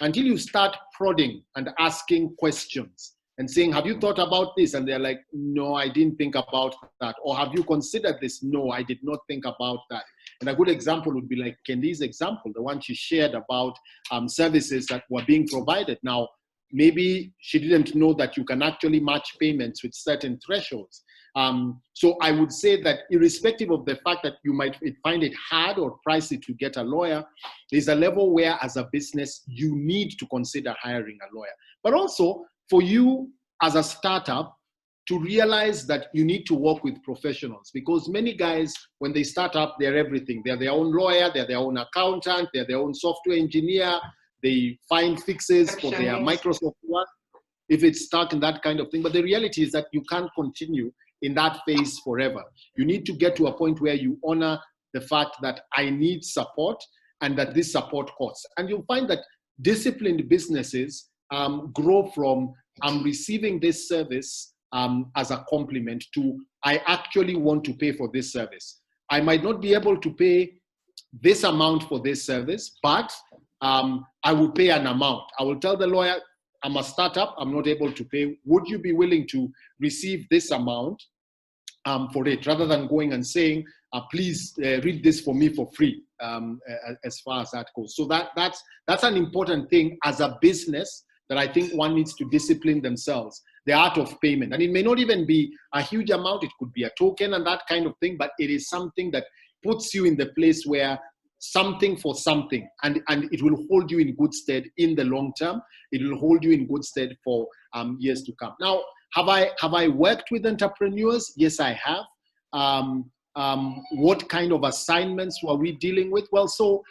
until you start prodding and asking questions and saying, have you thought about this? And they're like, no, I didn't think about that. Or have you considered this? No, I did not think about that. And a good example would be like Kendi's example, the one she shared about services that were being provided. Now, maybe she didn't know that you can actually match payments with certain thresholds. So I would say that irrespective of the fact that you might find it hard or pricey to get a lawyer, there's a level where as a business, you need to consider hiring a lawyer. But also for you as a startup to realize that you need to work with professionals, because many guys, when they start up, they're everything. They're their own lawyer, they're their own accountant, they're their own software engineer, they find fixes for their Microsoft work if it's stuck in that kind of thing. But the reality is that you can't continue in that phase forever. You need to get to a point where you honor the fact that I need support and that this support costs. And you'll find that disciplined businesses grow from I'm receiving this service as a compliment to I actually want to pay for this service. I might not be able to pay this amount for this service, but I will pay an amount. I will tell the lawyer, I'm a startup, I'm not able to pay. Would you be willing to receive this amount for it, rather than going and saying, please read this for me for free, as far as that goes. So that's an important thing as a business that I think one needs to discipline themselves, the art of payment. And it may not even be a huge amount, it could be a token and that kind of thing, but it is something that puts you in the place where something for something, and it will hold you in good stead in the long term. It will hold you in good stead for years to come. Now, have I worked with entrepreneurs? Yes, I have. What kind of assignments were we dealing with? Well, so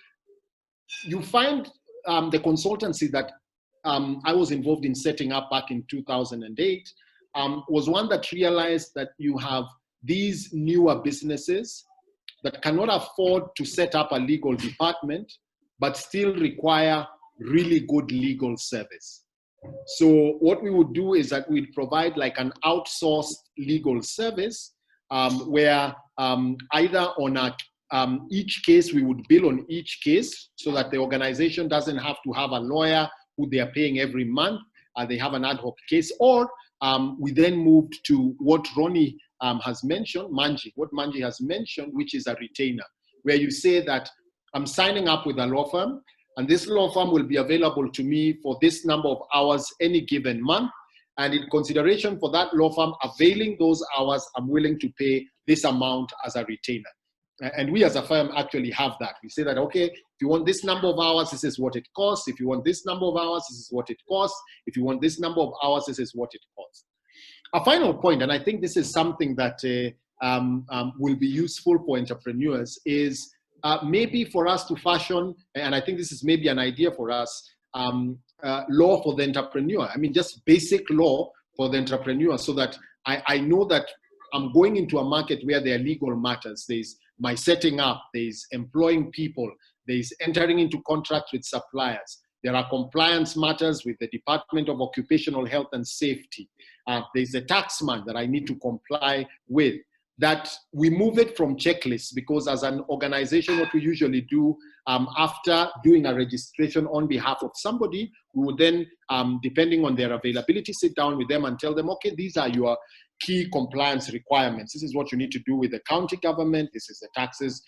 you find the consultancy that I was involved in setting up back in 2008 was one that realized that you have these newer businesses that cannot afford to set up a legal department, but still require really good legal service. So what we would do is that we'd provide like an outsourced legal service where either on each case, we would bill on each case so that the organization doesn't have to have a lawyer who they are paying every month. They have an ad hoc case, or we then moved to what Ronnie has mentioned, what Manji has mentioned, which is a retainer, where you say that I'm signing up with a law firm, and this law firm will be available to me for this number of hours any given month. And in consideration for that law firm availing those hours, I'm willing to pay this amount as a retainer. And we as a firm actually have that. We say that, okay, if you want this number of hours, this is what it costs. If you want this number of hours, this is what it costs. If you want this number of hours, this is what it costs. A final point, and I think this is something that will be useful for entrepreneurs, is maybe for us to fashion, and I think this is maybe an idea for us, law for the entrepreneur. I mean, just basic law for the entrepreneur, so that I know that I'm going into a market where there are legal matters. There's my setting up, there's employing people, there's entering into contracts with suppliers. There are compliance matters with the Department of Occupational Health and Safety. There's a taxman that I need to comply with. That we move it from checklists, because as an organization, what we usually do after doing a registration on behalf of somebody, we would then, depending on their availability, sit down with them and tell them, okay, these are your key compliance requirements. This is what you need to do with the county government. This is the taxes,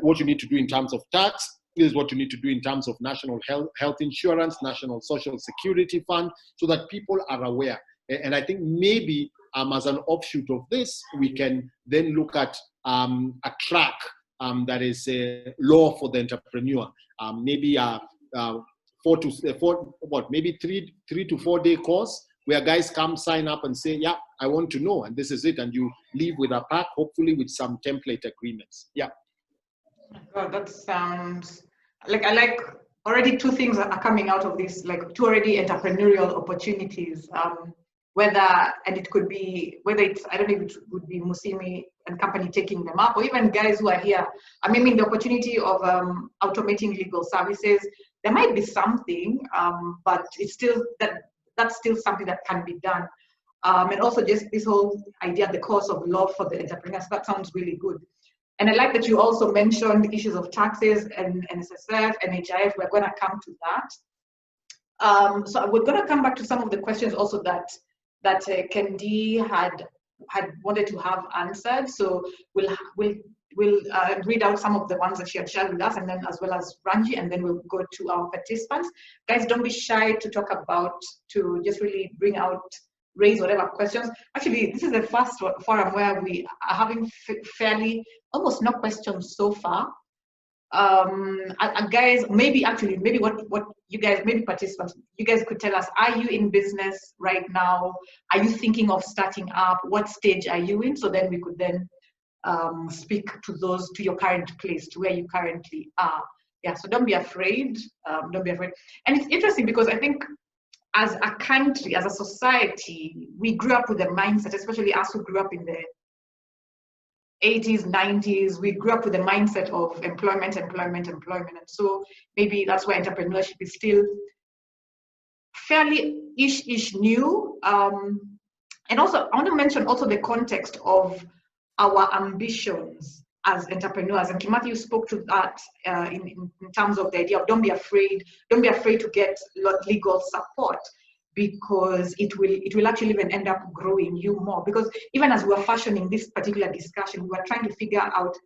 what you need to do in terms of tax. This is what you need to do in terms of national health insurance, national social security fund, so that people are aware. And I think maybe as an offshoot of this, we can then look at a track that is a law for the entrepreneur. Maybe maybe 3 to 4 day course where guys come sign up and say, yeah, I want to know, and this is it. And you leave with a pack, hopefully with some template agreements. Yeah. God, that sounds like already two things are coming out of this, like two already entrepreneurial opportunities. And it could be, whether it's, I don't know if it would be Musyimi and Company taking them up, or even guys who are here. I mean, the opportunity of automating legal services, there might be something, but it's still, that's still something that can be done. And also just this whole idea, the course of law for the entrepreneurs, that sounds really good. And I like that you also mentioned issues of taxes and NSSF and HIF. We're going to come to that. So we're going to come back to some of the questions also that Kendi had wanted to have answered. So we'll read out some of the ones that she had shared with us, and then as well as Ranji, and then we'll go to our participants. Guys, don't be shy to talk about, to just really raise whatever questions. Actually, this is the first forum where we are having fairly almost no questions so far. Guys, maybe what you guys, maybe participants, you guys could tell us, are you in business right now? Are you thinking of starting up? What stage are you in? So then we could then speak to your current place, to where you currently are. Yeah, so don't be afraid. Don't be afraid. And it's interesting because I think as a country, as a society, we grew up with the mindset, especially us who grew up in the 80s, 90s, we grew up with the mindset of employment. And so maybe that's why entrepreneurship is still fairly ish new. And also, I want to mention also the context of our ambitions. as entrepreneurs. And Kimathi, you spoke to that in terms of the idea of don't be afraid to get legal support, because it will actually even end up growing you more. Because even as we were fashioning this particular discussion, we were trying to figure out,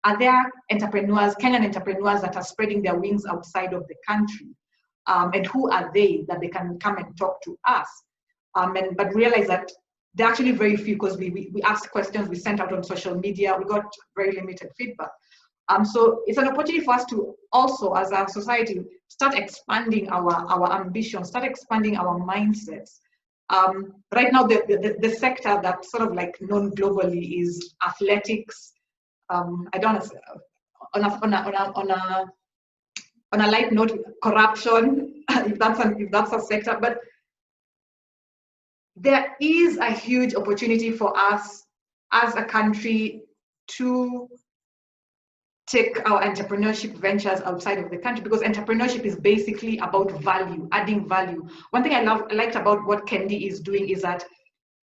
are there entrepreneurs, Kenyan entrepreneurs, that are spreading their wings outside of the country? And who are they that they can come and talk to us? But realize that there are actually very few, because we asked questions, we sent out on social media, we got very limited feedback. So it's an opportunity for us to also, as a society, start expanding our ambition, start expanding our mindsets. Right now, the sector that's sort of like known globally is athletics. I don't on a light note, corruption, if that's a sector, but there is a huge opportunity for us as a country to take our entrepreneurship ventures outside of the country, because entrepreneurship is basically about value, adding value. One thing I liked about what Kendi is doing is that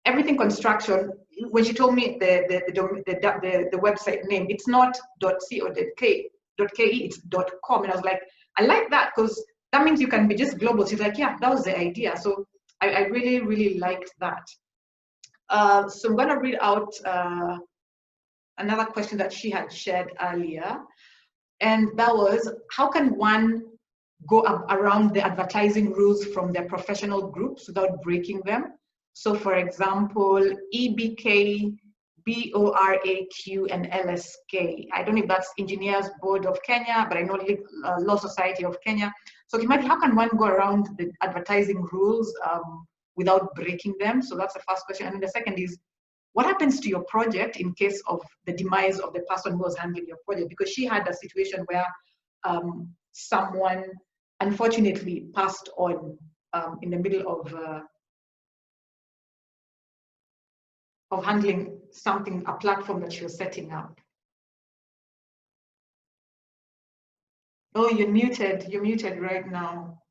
everything construction, when she told me the website name, it's not .co.ke, it's .com, and I was like, I like that, because that means you can be just global. She's like, yeah, that was the idea. So I really, really liked that. So I'm gonna read out another question that she had shared earlier, and that was, how can one go around the advertising rules from their professional groups without breaking them? So for example, EBK, BORAQ, and LSK. I don't know if that's Engineers Board of Kenya, but I know Law Society of Kenya. So Kimathi, how can one go around the advertising rules without breaking them? So that's the first question. And then the second is, what happens to your project in case of the demise of the person who was handling your project? Because she had a situation where someone unfortunately passed on in the middle of handling something, a platform that she was setting up. Oh, you're muted right now.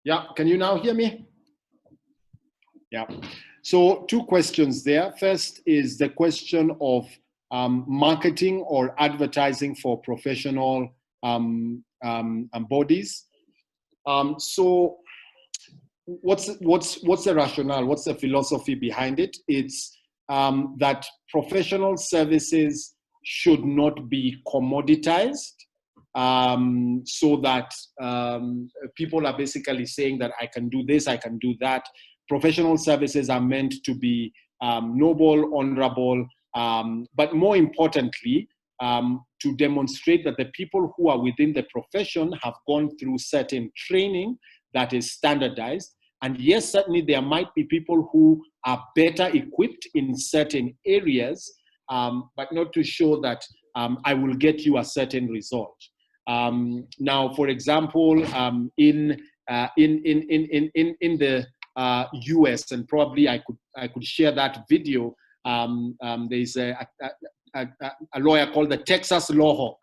Yeah, can you now hear me? Yeah, so two questions there. First is the question of marketing or advertising for professional bodies. So what's the rationale? What's the philosophy behind it? It's that professional services should not be commoditized, so that people are basically saying that I can do this, I can do that. Professional services are meant to be noble, honorable, but more importantly, to demonstrate that the people who are within the profession have gone through certain training that is standardized. And yes, certainly there might be people who are better equipped in certain areas, but not to show that I will get you a certain result. Now, for example, in the US, and probably I could share that video. There's a lawyer called the Texas Lawhawk,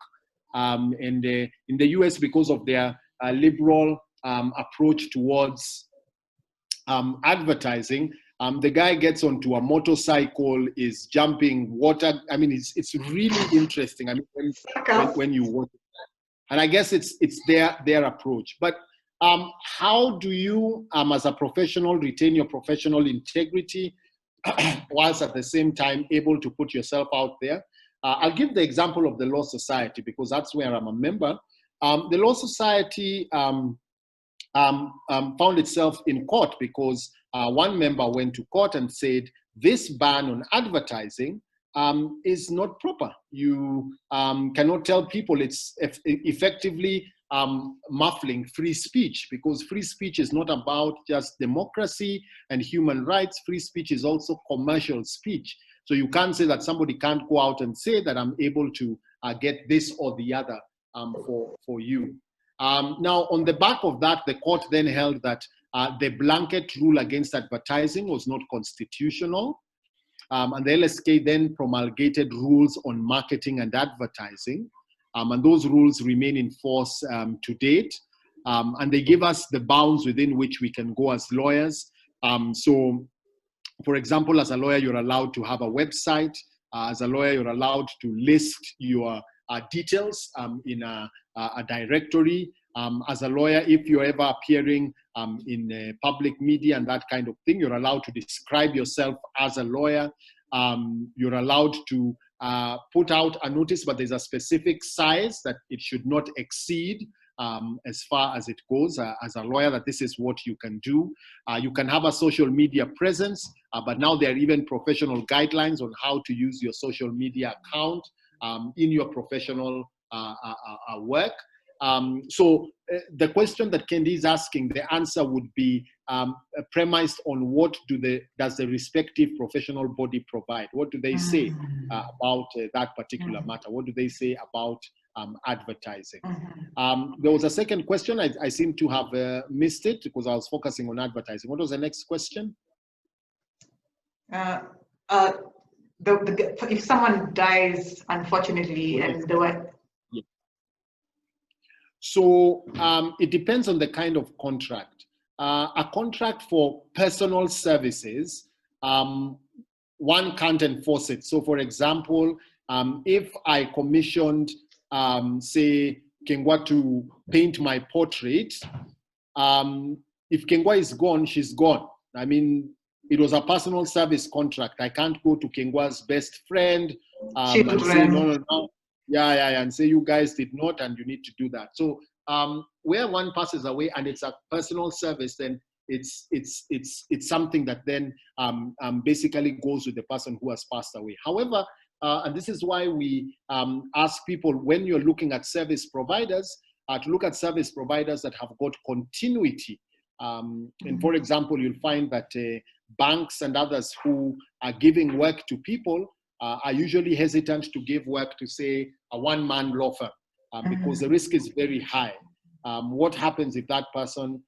and in the US, because of their liberal approach towards advertising, the guy gets onto a motorcycle, is jumping water. I mean, it's really interesting. I mean, when you watch it, and I guess it's their approach. But how do you, as a professional, retain your professional integrity whilst at the same time able to put yourself out there? I'll give the example of the Law Society, because that's where I'm a member. The Law Society found itself in court because one member went to court and said, this ban on advertising is not proper. You cannot tell people, it's effectively muffling free speech, because free speech is not about just democracy and human rights. Free speech is also commercial speech. So you can't say that somebody can't go out and say that I'm able to get this or the other for you. Now, on the back of that, the court then held that the blanket rule against advertising was not constitutional. And the LSK then promulgated rules on marketing and advertising. And those rules remain in force to date. And they give us the bounds within which we can go as lawyers. So For example, as a lawyer, you're allowed to have a website. As a lawyer, you're allowed to list your details in a directory. As a lawyer, if you're ever appearing in public media and that kind of thing, you're allowed to describe yourself as a lawyer. You're allowed to put out a notice, but there's a specific size that it should not exceed as far as it goes as a lawyer, that this is what you can do. You can have a social media presence, but now there are even professional guidelines on how to use your social media account in your professional work. So the question that Kendi is asking, the answer would be premised on what does the respective professional body provide? What do they say about that particular matter? What do they say about advertising? There was a second question. I seem to have missed it because I was focusing on advertising. What was the next question? If someone dies, unfortunately, and the way. So it depends on the kind of contract. A contract for personal services, one can't enforce it. So for example, if I commissioned, say, Kengwa to paint my portrait, if Kengwa is gone, she's gone. I mean, it was a personal service contract. I can't go to Kengwa's best friend and say, no. Yeah, and say you guys did not, and you need to do that. So where one passes away and it's a personal service, then it's something that then basically goes with the person who has passed away. However, and this is why we ask people, when you're looking at service providers, to look at service providers that have got continuity. And for example, you'll find that banks and others who are giving work to people are usually hesitant to give work to, say, a one-man law firm because the risk is very high. What happens if that person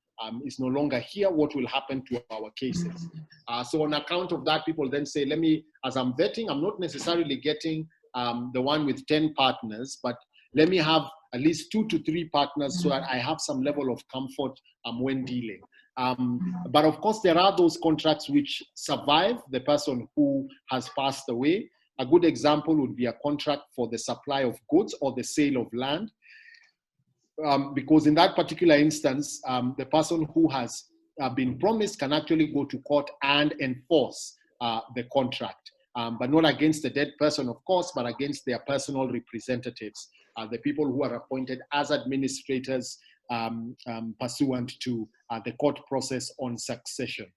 is no longer here? What will happen to our cases? So on account of that, people then say, let me, as I'm vetting, I'm not necessarily getting the one with 10 partners, but let me have at least 2 to 3 partners so that I have some level of comfort when dealing. But of course, there are those contracts which survive the person who has passed away. A good example would be a contract for the supply of goods or the sale of land. Because in that particular instance, the person who has been promised can actually go to court and enforce the contract. But not against the dead person, of course, but against their personal representatives, the people who are appointed as administrators pursuant to the court process on succession.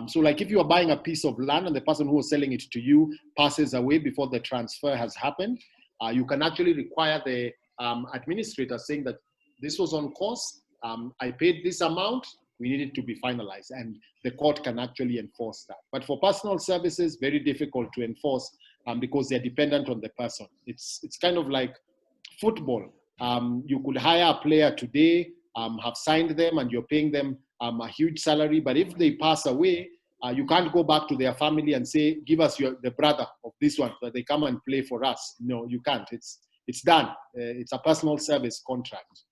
So like if you are buying a piece of land and the person who was selling it to you passes away before the transfer has happened, you can actually require the administrator saying that this was on course, I paid this amount, we need it to be finalized, and the court can actually enforce that. But for personal services, very difficult to enforce because they're dependent on the person. It's kind of like football. You could hire a player today, have signed them, and you're paying them a huge salary, but if they pass away, you can't go back to their family and say, give us the brother of this one, that they come and play for us. No, you can't. It's done. It's a personal service contract.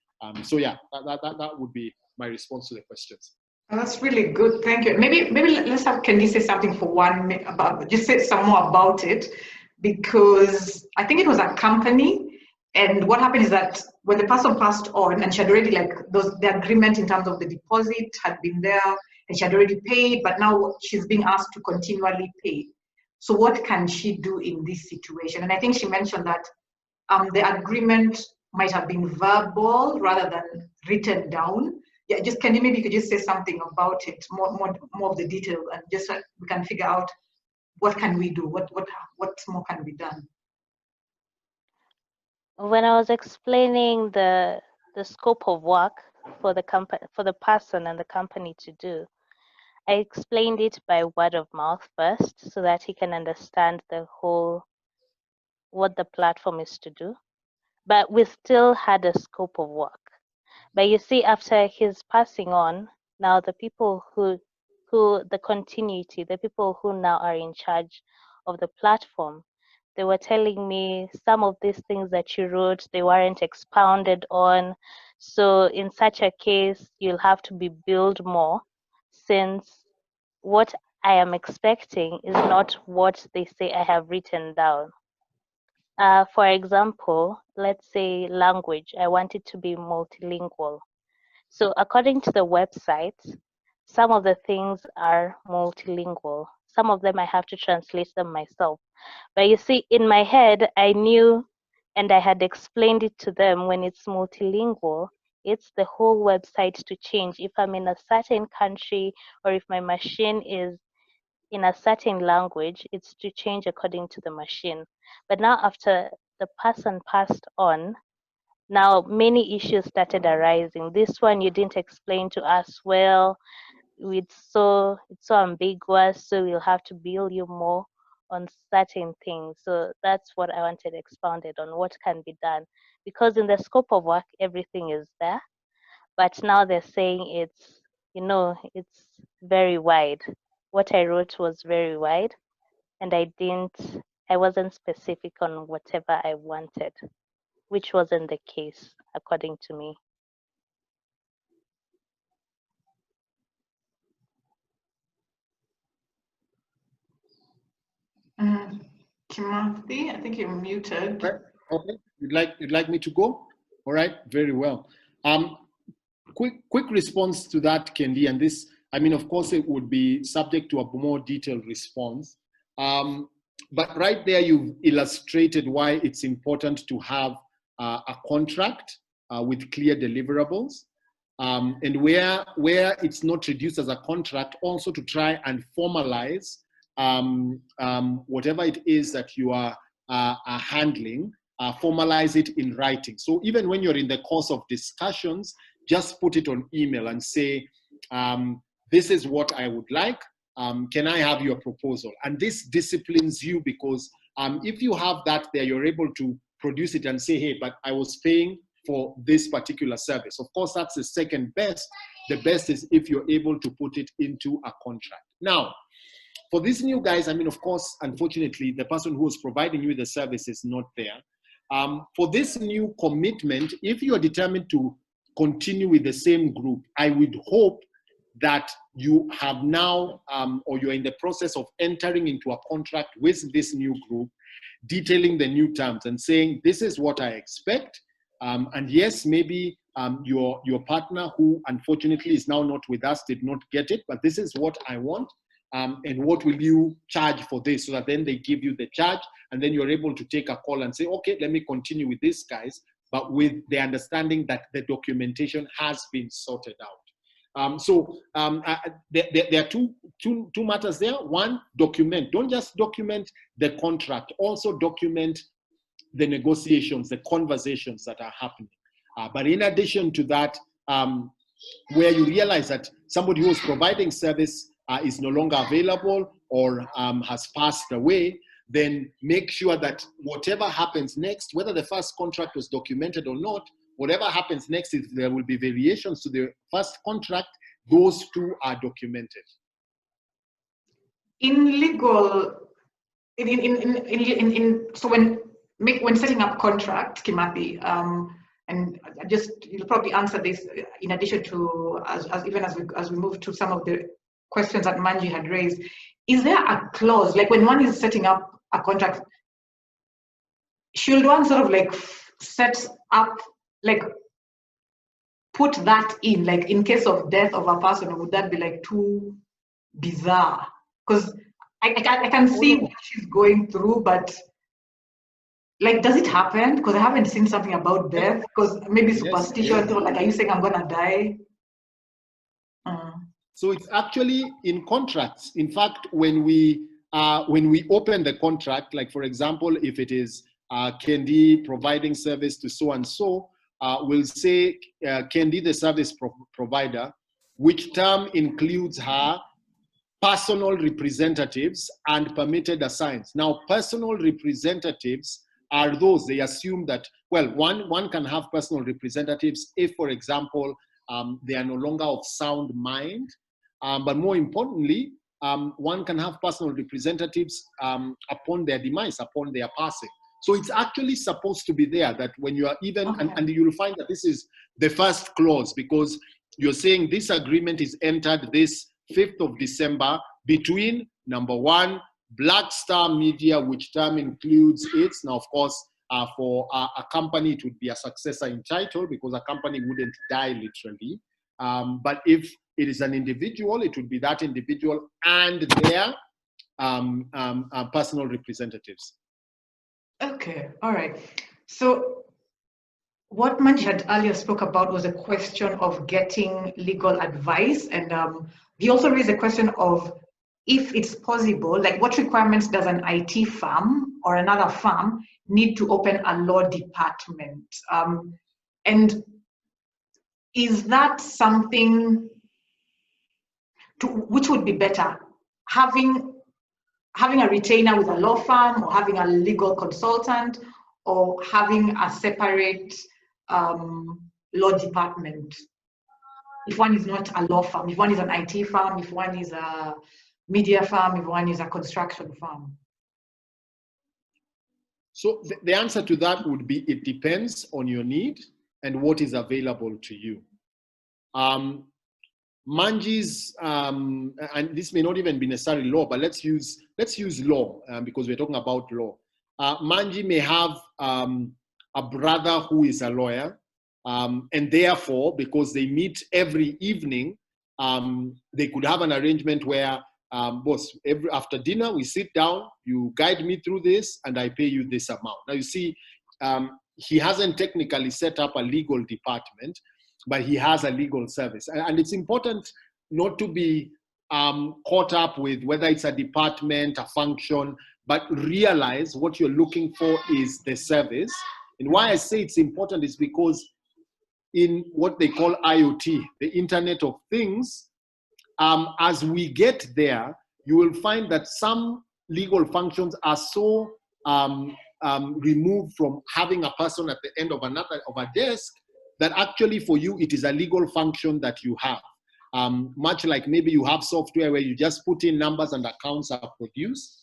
So yeah, that would be my response to the questions. Oh, that's really good. Thank you. Maybe let's have Kendi say something for 1 minute about, just say some more about it, because I think it was a company, and what happened is that when the person passed on and she had already, like, the agreement in terms of the deposit had been there and she had already paid, but now she's being asked to continually pay. So what can she do in this situation? And I think she mentioned that the agreement might have been verbal rather than written down. Yeah, just Kendi, maybe you could just say something about it, more of the detail, and just so we can figure out what can we do, what more can be done. When I was explaining the scope of work for the company, for the person and the company to do, I explained it by word of mouth first so that he can understand the whole, what the platform is to do. But we still had a scope of work. But you see, after his passing on, now the people who the continuity, the people who now are in charge of the platform, they were telling me some of these things that you wrote, they weren't expounded on. So in such a case, you'll have to be billed more, since what I am expecting is not what they say I have written down. For example, let's say language. I want it to be multilingual. So according to the website, some of the things are multilingual. Some of them I have to translate them myself. But you see, in my head, I knew and I had explained it to them when it's multilingual, it's the whole website to change. If I'm in a certain country or if my machine is in a certain language, it's to change according to the machine. But now after the person passed on, now many issues started arising. This one you didn't explain to us well. It's so ambiguous, so we'll have to bill you more on certain things. So that's what I wanted expounded on, what can be done. Because in the scope of work, everything is there. But now they're saying it's, it's very wide. What I wrote was very wide, and I wasn't specific on whatever I wanted, which wasn't the case, according to me. Kimathi, I think you're muted. Okay, you'd like me to go? All right, very well. Quick response to that, Kendi, and this, I mean, of course, it would be subject to a more detailed response. But right there, you've illustrated why it's important to have a contract with clear deliverables. And where it's not reduced as a contract, also to try and formalize whatever it is that you are handling, formalize it in writing. So even when you're in the course of discussions, just put it on email and say, this is what I would like. Can I have your proposal? And this disciplines you, because if you have that there, you're able to produce it and say, hey, but I was paying for this particular service. Of course, that's the second best. The best is if you're able to put it into a contract. Now, for these new guys, I mean, of course, unfortunately, the person who is providing you the service is not there. For this new commitment, if you are determined to continue with the same group, I would hope that you have now, or you're in the process of entering into a contract with this new group, detailing the new terms and saying, this is what I expect. And yes, maybe your partner, who unfortunately is now not with us, did not get it, but this is what I want. And what will you charge for this? So that then they give you the charge, and then you're able to take a call and say, okay, let me continue with these guys, but with the understanding that the documentation has been sorted out. There are two matters there. One, document. Don't just document the contract. Also document the negotiations, the conversations that are happening. But in addition to that, where you realize that somebody who is providing service is no longer available or has passed away, then make sure that whatever happens next, whether the first contract was documented or not, whatever happens next, if there will be variations to the first contract, those two are documented. In legal, so when setting up contracts, Kimathi, and you'll probably answer this in addition to as we move to some of the questions that Manji had raised. Is there a clause, like when one is setting up a contract, should one sort of like set up, like put that in, like in case of death of a person, or would that be like too bizarre? Because I can see what she's going through, but like, does it happen? Because I haven't seen something about death, because maybe superstition, yes. Like, are you saying I'm gonna die? So it's actually in contracts. In fact, when we open the contract, like for example, if it is Kendi providing service to so-and-so, we'll say Kendi, the service provider, which term includes her personal representatives and permitted assigns. Now, personal representatives are those, they assume that, well, one can have personal representatives if, for example, they are no longer of sound mind. But more importantly, one can have personal representatives upon their demise, upon their passing. So it's actually supposed to be there, that when you are even, and you'll find that this is the first clause, because you're saying this agreement is entered this 5th of December between, number one, Black Star Media, which term includes its. Now, of course, for a company, it would be a successor in title because a company wouldn't die literally. But if it is an individual, it would be that individual and their personal representatives. Okay, all right. So what Manji had earlier spoke about was a question of getting legal advice. And he also raised a question of if it's possible, like what requirements does an IT firm or another firm need to open a law department? And is that something which would be better? Having a retainer with a law firm, or having a legal consultant, or having a separate law department? If one is not a law firm, if one is an IT firm, if one is a media firm, if one is a construction firm? So the answer to that would be, it depends on your need and what is available to you. Manji's, and this may not even be necessarily law, but let's use law because we're talking about law. Manji may have a brother who is a lawyer, and therefore, because they meet every evening, they could have an arrangement where, boss, after dinner we sit down, you guide me through this, and I pay you this amount. Now you see, he hasn't technically set up a legal department, but he has a legal service. And it's important not to be caught up with whether it's a department, a function, but realize what you're looking for is the service. And why I say it's important is because in what they call IoT, the Internet of Things, as we get there, you will find that some legal functions are so removed from having a person at the end of a desk that actually for you, it is a legal function that you have. Much like maybe you have software where you just put in numbers and accounts are produced,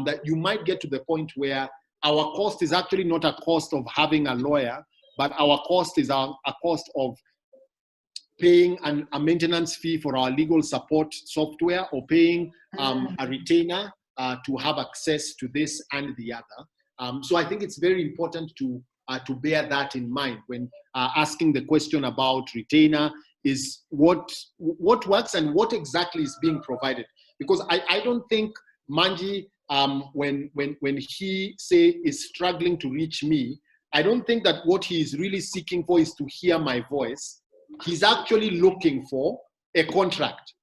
that you might get to the point where our cost is actually not a cost of having a lawyer, but our cost is a cost of paying a maintenance fee for our legal support software, or paying a retainer to have access to this and the other. So I think it's very important to bear that in mind when asking the question about retainer, is what works and what exactly is being provided. Because I don't think Manji, when he say is struggling to reach me, I don't think that what he is really seeking for is to hear my voice. He's actually looking for a contract.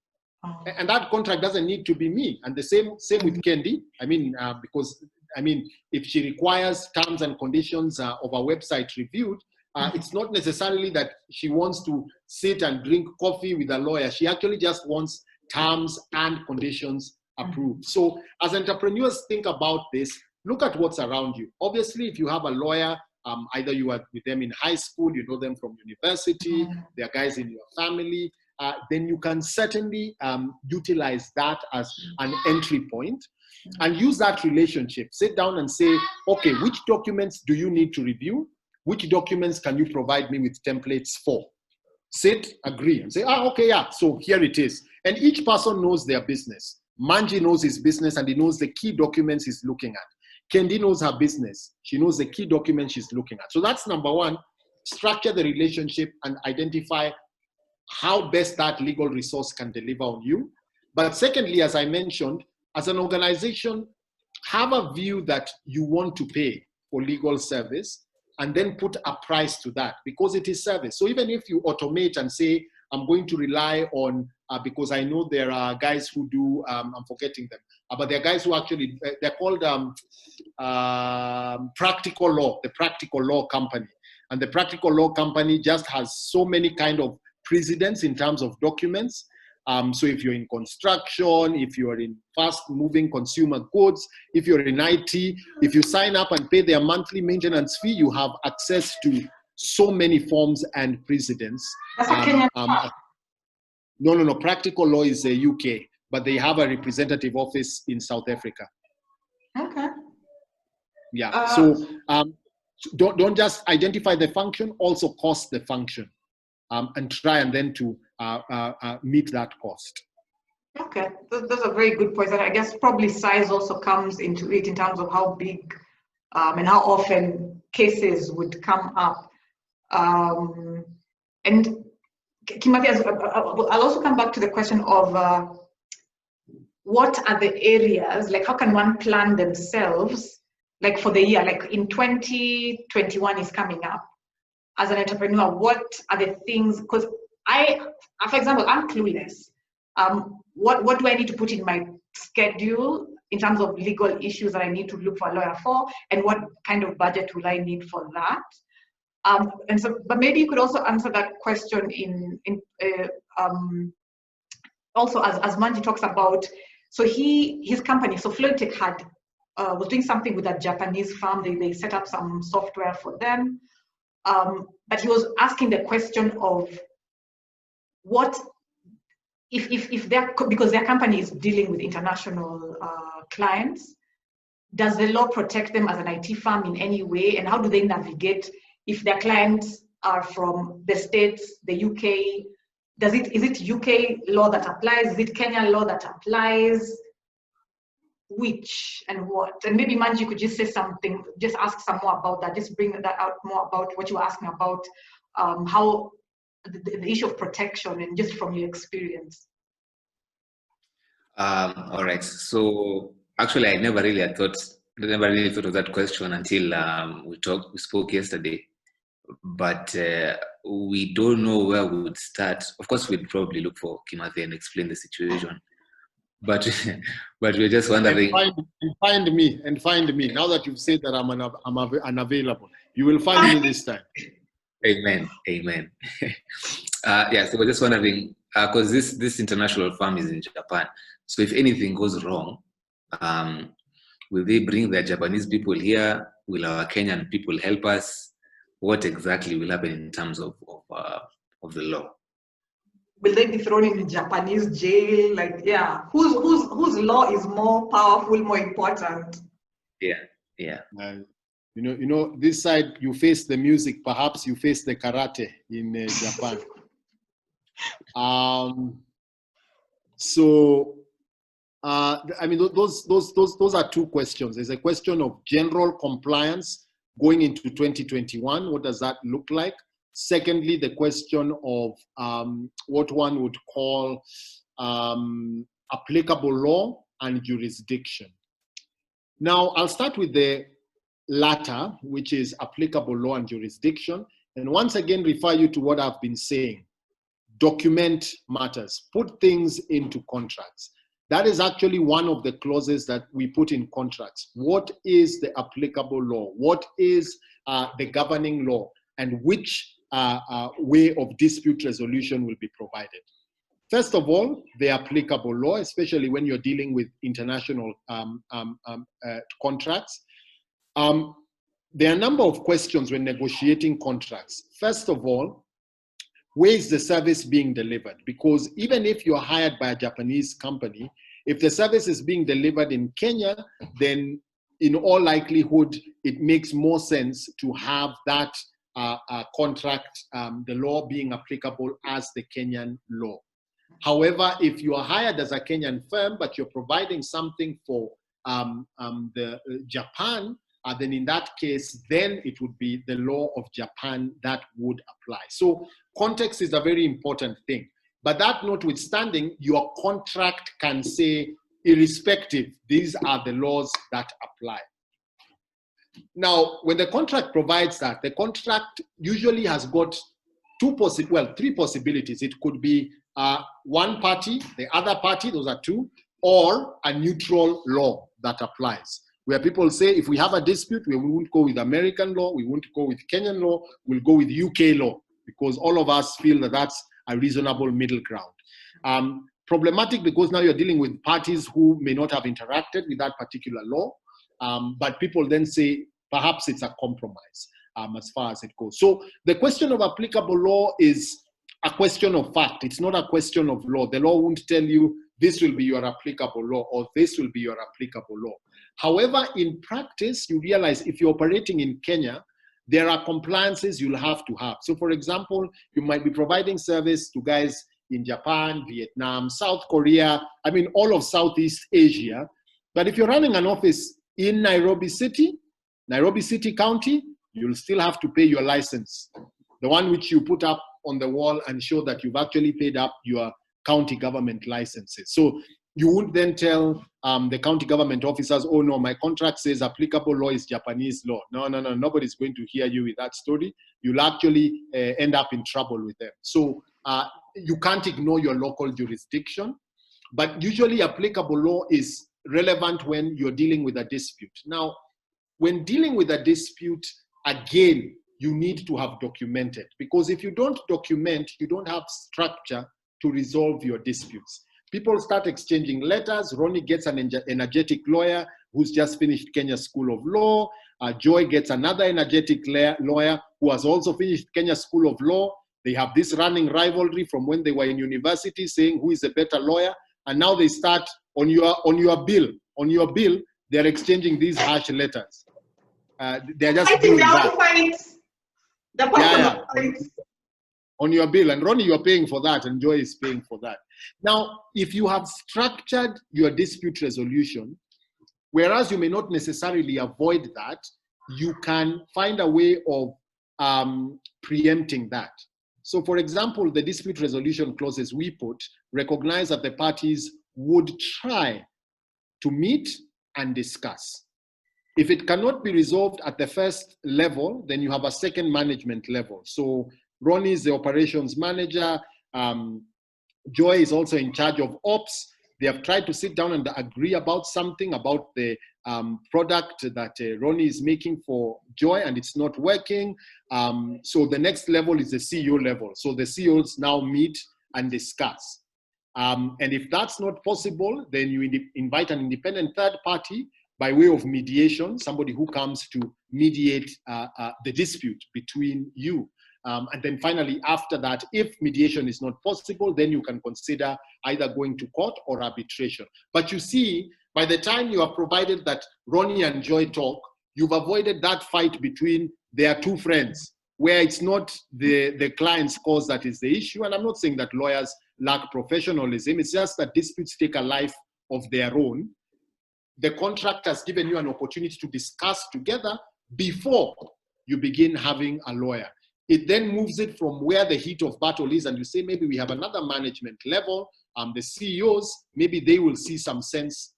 And that contract doesn't need to be me. And the same with Kendi. I mean, because if she requires terms and conditions of a website reviewed, it's not necessarily that she wants to sit and drink coffee with a lawyer. She actually just wants terms and conditions approved. So as entrepreneurs think about this, look at what's around you. Obviously, if you have a lawyer, either you are with them in high school, you know them from university, they are guys in your family, then you can certainly utilize that as an entry point and use that relationship. Sit down and say, okay, which documents do you need to review? Which documents can you provide me with templates for? Sit, agree, and say, okay, yeah, so here it is. And each person knows their business. Manji knows his business and he knows the key documents he's looking at. Kendi knows her business. She knows the key documents she's looking at. So that's number one, structure the relationship and identify how best that legal resource can deliver on you. But secondly, as I mentioned, as an organization, have a view that you want to pay for legal service and then put a price to that because it is service. So even if you automate and say, I'm going to rely on, because I know there are guys who do, I'm forgetting them, but there are guys who actually, they're called Practical Law, the Practical Law Company. And the Practical Law Company just has so many kind of precedents in terms of documents. So if you're in construction, if you're in fast-moving consumer goods, if you're in IT, if you sign up and pay their monthly maintenance fee, you have access to so many forms and precedents. No. Practical Law is a UK, but they have a representative office in South Africa. Okay. Yeah. So don't just identify the function, also cost the function, and try and then to meet that cost. Okay, those are very good points. And I guess probably size also comes into it in terms of how big and how often cases would come up. And Kimathi, I'll also come back to the question of what are the areas, like how can one plan themselves, like for the year, like in 2021 is coming up. As an entrepreneur, what are the things, because for example, I'm clueless. What do I need to put in my schedule in terms of legal issues that I need to look for a lawyer for, and what kind of budget will I need for that? And so, but maybe you could also answer that question also as Manji talks about. So his company, so FluidTech was doing something with a Japanese firm. They set up some software for them, but he was asking the question of what if they're, because their company is dealing with international clients, does the law protect them as an IT firm in any way, and how do they navigate if their clients are from the States, the UK? Is it UK law that applies? Is it Kenya law that applies? Which and what? And maybe Manji could just say something, just ask some more about that, just bring that out more about what you were asking about, how the issue of protection and just from your experience. All right. So actually, I never really thought of that question until we spoke yesterday. But we don't know where we would start. Of course, we'd probably look for Kimathi and explain the situation. But we're just wondering. And find me. Now that you've said that I'm unavailable, you will find me this time. Amen. Yeah. So we're just wondering, because this international firm is in Japan. So if anything goes wrong, will they bring their Japanese people here? Will our Kenyan people help us? What exactly will happen in terms of the law? Will they be thrown in Japanese jail? Like, yeah, whose law is more powerful, more important? Yeah. You know, this side you face the music, perhaps you face the karate in Japan. I mean, those are two questions. There's a question of general compliance going into 2021. What does that look like? Secondly, the question of what one would call applicable law and jurisdiction. Now, I'll start with the latter, which is applicable law and jurisdiction. And once again, refer you to what I've been saying. Document matters. Put things into contracts. That is actually one of the clauses that we put in contracts. What is the applicable law? What is the governing law? And which way of dispute resolution will be provided? First of all, the applicable law, especially when you're dealing with international contracts. There are a number of questions when negotiating contracts. First of all, where is the service being delivered? Because even if you're hired by a Japanese company, if the service is being delivered in Kenya, then in all likelihood, it makes more sense to have that contract, the law being applicable as the Kenyan law. However, if you are hired as a Kenyan firm, but you're providing something for Japan, then in that case, then it would be the law of Japan that would apply. So context is a very important thing. But that notwithstanding, your contract can say, irrespective, these are the laws that apply. Now, when the contract provides that, the contract usually has got three possibilities. It could be one party, the other party, those are two, or a neutral law that applies. Where people say, if we have a dispute, we won't go with American law, we won't go with Kenyan law, we'll go with UK law, because all of us feel that that's a reasonable middle ground. Problematic because now you're dealing with parties who may not have interacted with that particular law, but people then say, perhaps it's a compromise as far as it goes. So the question of applicable law is a question of fact. It's not a question of law. The law won't tell you this will be your applicable law or this will be your applicable law. However, in practice, you realize if you're operating in Kenya, there are compliances you'll have to have. So for example, you might be providing service to guys in Japan, Vietnam, South Korea, I mean, all of Southeast Asia. But if you're running an office in Nairobi City County, you'll still have to pay your license, the one which you put up on the wall and show that you've actually paid up your county government licenses. So you wouldn't then tell the county government officers, oh no, my contract says applicable law is Japanese law. No, nobody's going to hear you with that story. You'll actually end up in trouble with them. So you can't ignore your local jurisdiction, but usually applicable law is relevant when you're dealing with a dispute. Now, when dealing with a dispute, again, you need to have documented, because if you don't document, you don't have structure to resolve your disputes. People start exchanging letters. Ronnie gets an energetic lawyer who's just finished Kenya School of Law. Joy gets another energetic lawyer who has also finished Kenya School of Law. They have this running rivalry from when they were in university, saying who is a better lawyer. And now they start on your bill, they're exchanging these harsh letters. They're just doing that. On your bill, and Ronnie, you're paying for that, and Joy is paying for that. Now, if you have structured your dispute resolution, whereas you may not necessarily avoid that, you can find a way of preempting that. So, for example, the dispute resolution clauses we put recognize that the parties would try to meet and discuss. If it cannot be resolved at the first level, then you have a second management level. So Ronnie is the operations manager. Joy is also in charge of ops. They have tried to sit down and agree about something about the product that Ronnie is making for Joy, and it's not working. So the next level is the CEO level. So the CEOs now meet and discuss. And if that's not possible, then you invite an independent third party by way of mediation, somebody who comes to mediate the dispute between you. And then finally, after that, if mediation is not possible, then you can consider either going to court or arbitration. But you see, by the time you have provided that Ronnie and Joy talk, you've avoided that fight between their two friends, where it's not the client's cause that is the issue. And I'm not saying that lawyers lack professionalism. It's just that disputes take a life of their own. The contract has given you an opportunity to discuss together before you begin having a lawyer. It then moves it from where the heat of battle is, and you say, maybe we have another management level, the CEOs, maybe they will see some sense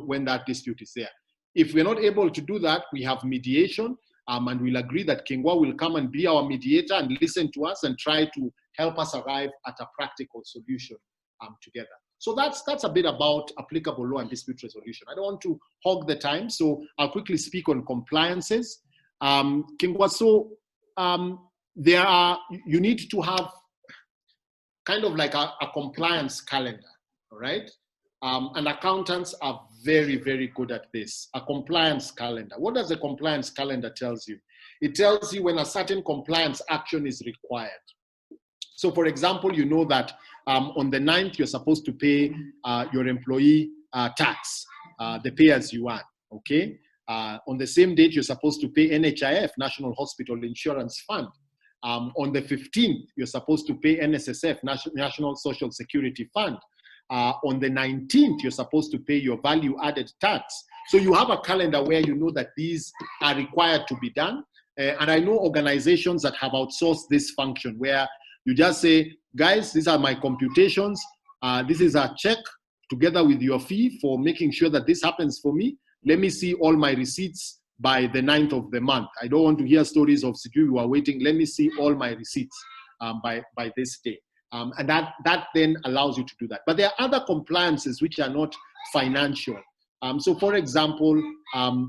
when that dispute is there. If we're not able to do that, we have mediation, and we'll agree that Kingwa will come and be our mediator and listen to us and try to help us arrive at a practical solution together. So that's a bit about applicable law and dispute resolution. I don't want to hog the time, so I'll quickly speak on compliances. Kingwa, so you need to have kind of like a compliance calendar, all right? And accountants are very, very good at this, a compliance calendar. What does a compliance calendar tells you? It tells you when a certain compliance action is required. So for example, you know that on the 9th, you're supposed to pay your employee tax, the pay as you earn, okay? On the same date, you're supposed to pay NHIF, National Hospital Insurance Fund. On the 15th, you're supposed to pay NSSF, National Social Security Fund. On the 19th, you're supposed to pay your value-added tax. So you have a calendar where you know that these are required to be done. And I know organizations that have outsourced this function where you just say, guys, these are my computations. This is a check together with your fee for making sure that this happens for me. Let me see all my receipts by the 9th of the month. I don't want to hear stories of you are waiting. Let me see all my receipts by this day. And that then allows you to do that. But there are other compliances which are not financial. So for example,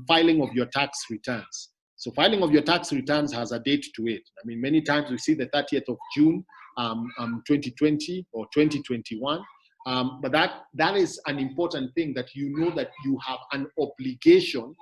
filing of your tax returns. So filing of your tax returns has a date to it. I mean, many times we see the 30th of June, 2020 or 2021. But that is an important thing, that you know that you have an obligation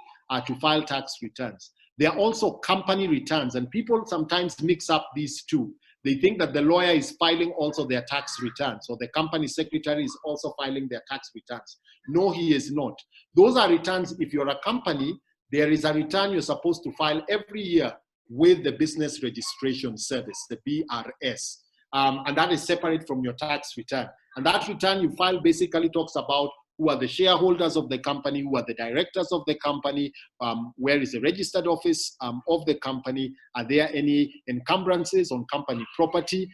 to file tax returns. There are also company returns, and people sometimes mix up these two. They think that the lawyer is filing also their tax returns, or the company secretary is also filing their tax returns. No, he is not. Those are returns. If you're a company, there is a return you're supposed to file every year with the Business Registration Service, the BRS. and that is separate from your tax return. And that return you file basically talks about who are the shareholders of the company, who are the directors of the company, where is the registered office of the company, are there any encumbrances on company property,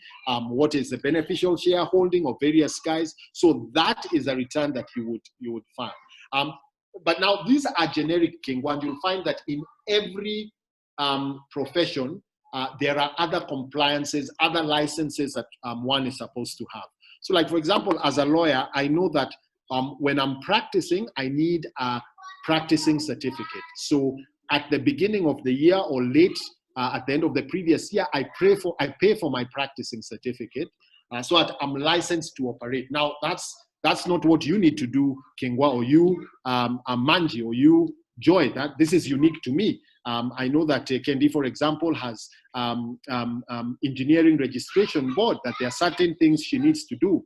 what is the beneficial shareholding of various guys. So that is a return that you would file. But now these are generic, Kingwa, and you'll find that in every profession, there are other compliances, other licenses that one is supposed to have. So like, for example, as a lawyer, I know that when I'm practicing, I need a practicing certificate. So at the beginning of the year or late at the end of the previous year, I pay for my practicing certificate so that I'm licensed to operate. Now, that's not what you need to do, Kingwa, or you, Manji, or you, Joy. This is unique to me. I know that Kendi, for example, has engineering registration board, that there are certain things she needs to do.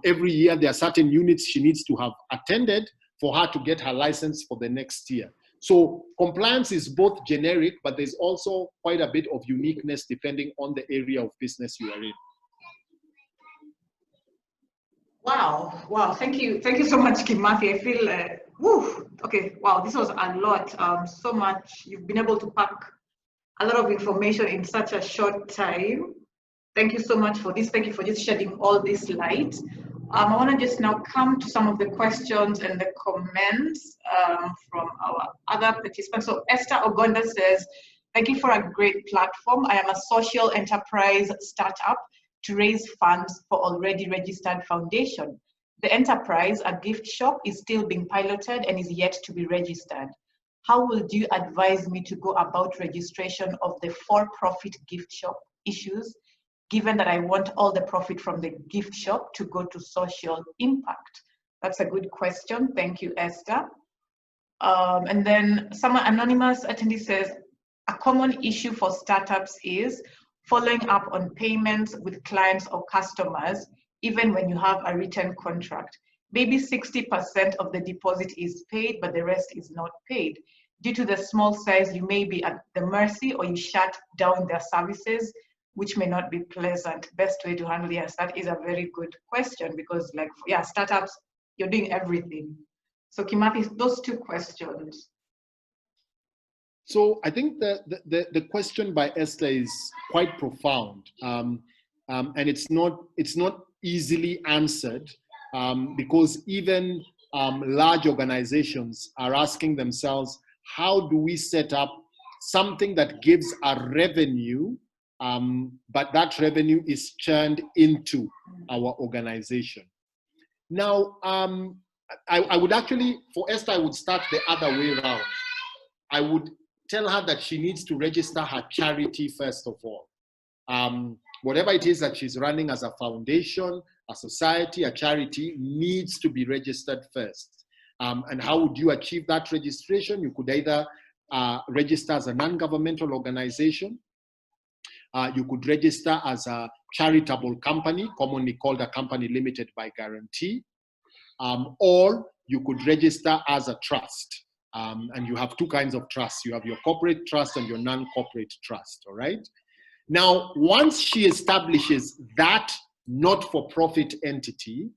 Every year, there are certain units she needs to have attended for her to get her license for the next year. So compliance is both generic, but there's also quite a bit of uniqueness depending on the area of business you are in. Wow, thank you so much, Kimathi. I feel, okay, wow, this was a lot, so much. You've been able to pack a lot of information in such a short time. Thank you so much for this. Thank you for just shedding all this light. I want to just now come to some of the questions and the comments from our other participants. So Esther Ogonda says, thank you for a great platform. I am a social enterprise startup to raise funds for already registered foundation. The enterprise, a gift shop, is still being piloted and is yet to be registered. How would you advise me to go about registration of the for-profit gift shop issues, given that I want all the profit from the gift shop to go to social impact? That's a good question. Thank you, Esther. And then some anonymous attendee says, a common issue for startups is following up on payments with clients or customers, even when you have a written contract. Maybe 60% of the deposit is paid, but the rest is not paid. Due to the small size, you may be at the mercy or you shut down their services, which may not be pleasant. Best way to handle, yes, that is a very good question, because like, yeah, startups, you're doing everything. So Kimathi, those two questions. So I think the question by Esther is quite profound, and it's not easily answered, because even large organizations are asking themselves, how do we set up something that gives a revenue, but that revenue is churned into our organization? Now, I would actually, for Esther, I would start the other way around. I would tell her that she needs to register her charity first of all. Whatever it is that she's running as a foundation, a society, a charity, needs to be registered first. And how would you achieve that registration? You could either register as a non-governmental organization. You could register as a charitable company, commonly called a company limited by guarantee. Or you could register as a trust. And you have two kinds of trusts. You have your corporate trust and your non-corporate trust, all right? Now, once she establishes that not-for-profit entity,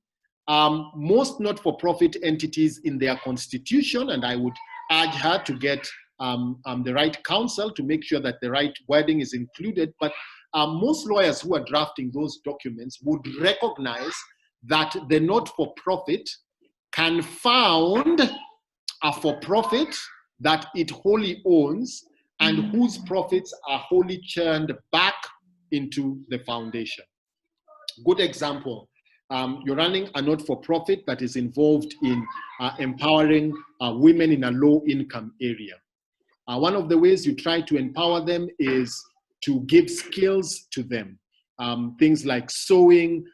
most not-for-profit entities in their constitution, and I would urge her to get the right counsel to make sure that the right wording is included, but most lawyers who are drafting those documents would recognize that the not-for-profit can found a for-profit that it wholly owns and whose profits are wholly churned back into the foundation. Good example, you're running a not-for-profit that is involved in empowering women in a low-income area. One of the ways you try to empower them is to give skills to them. Things like sewing,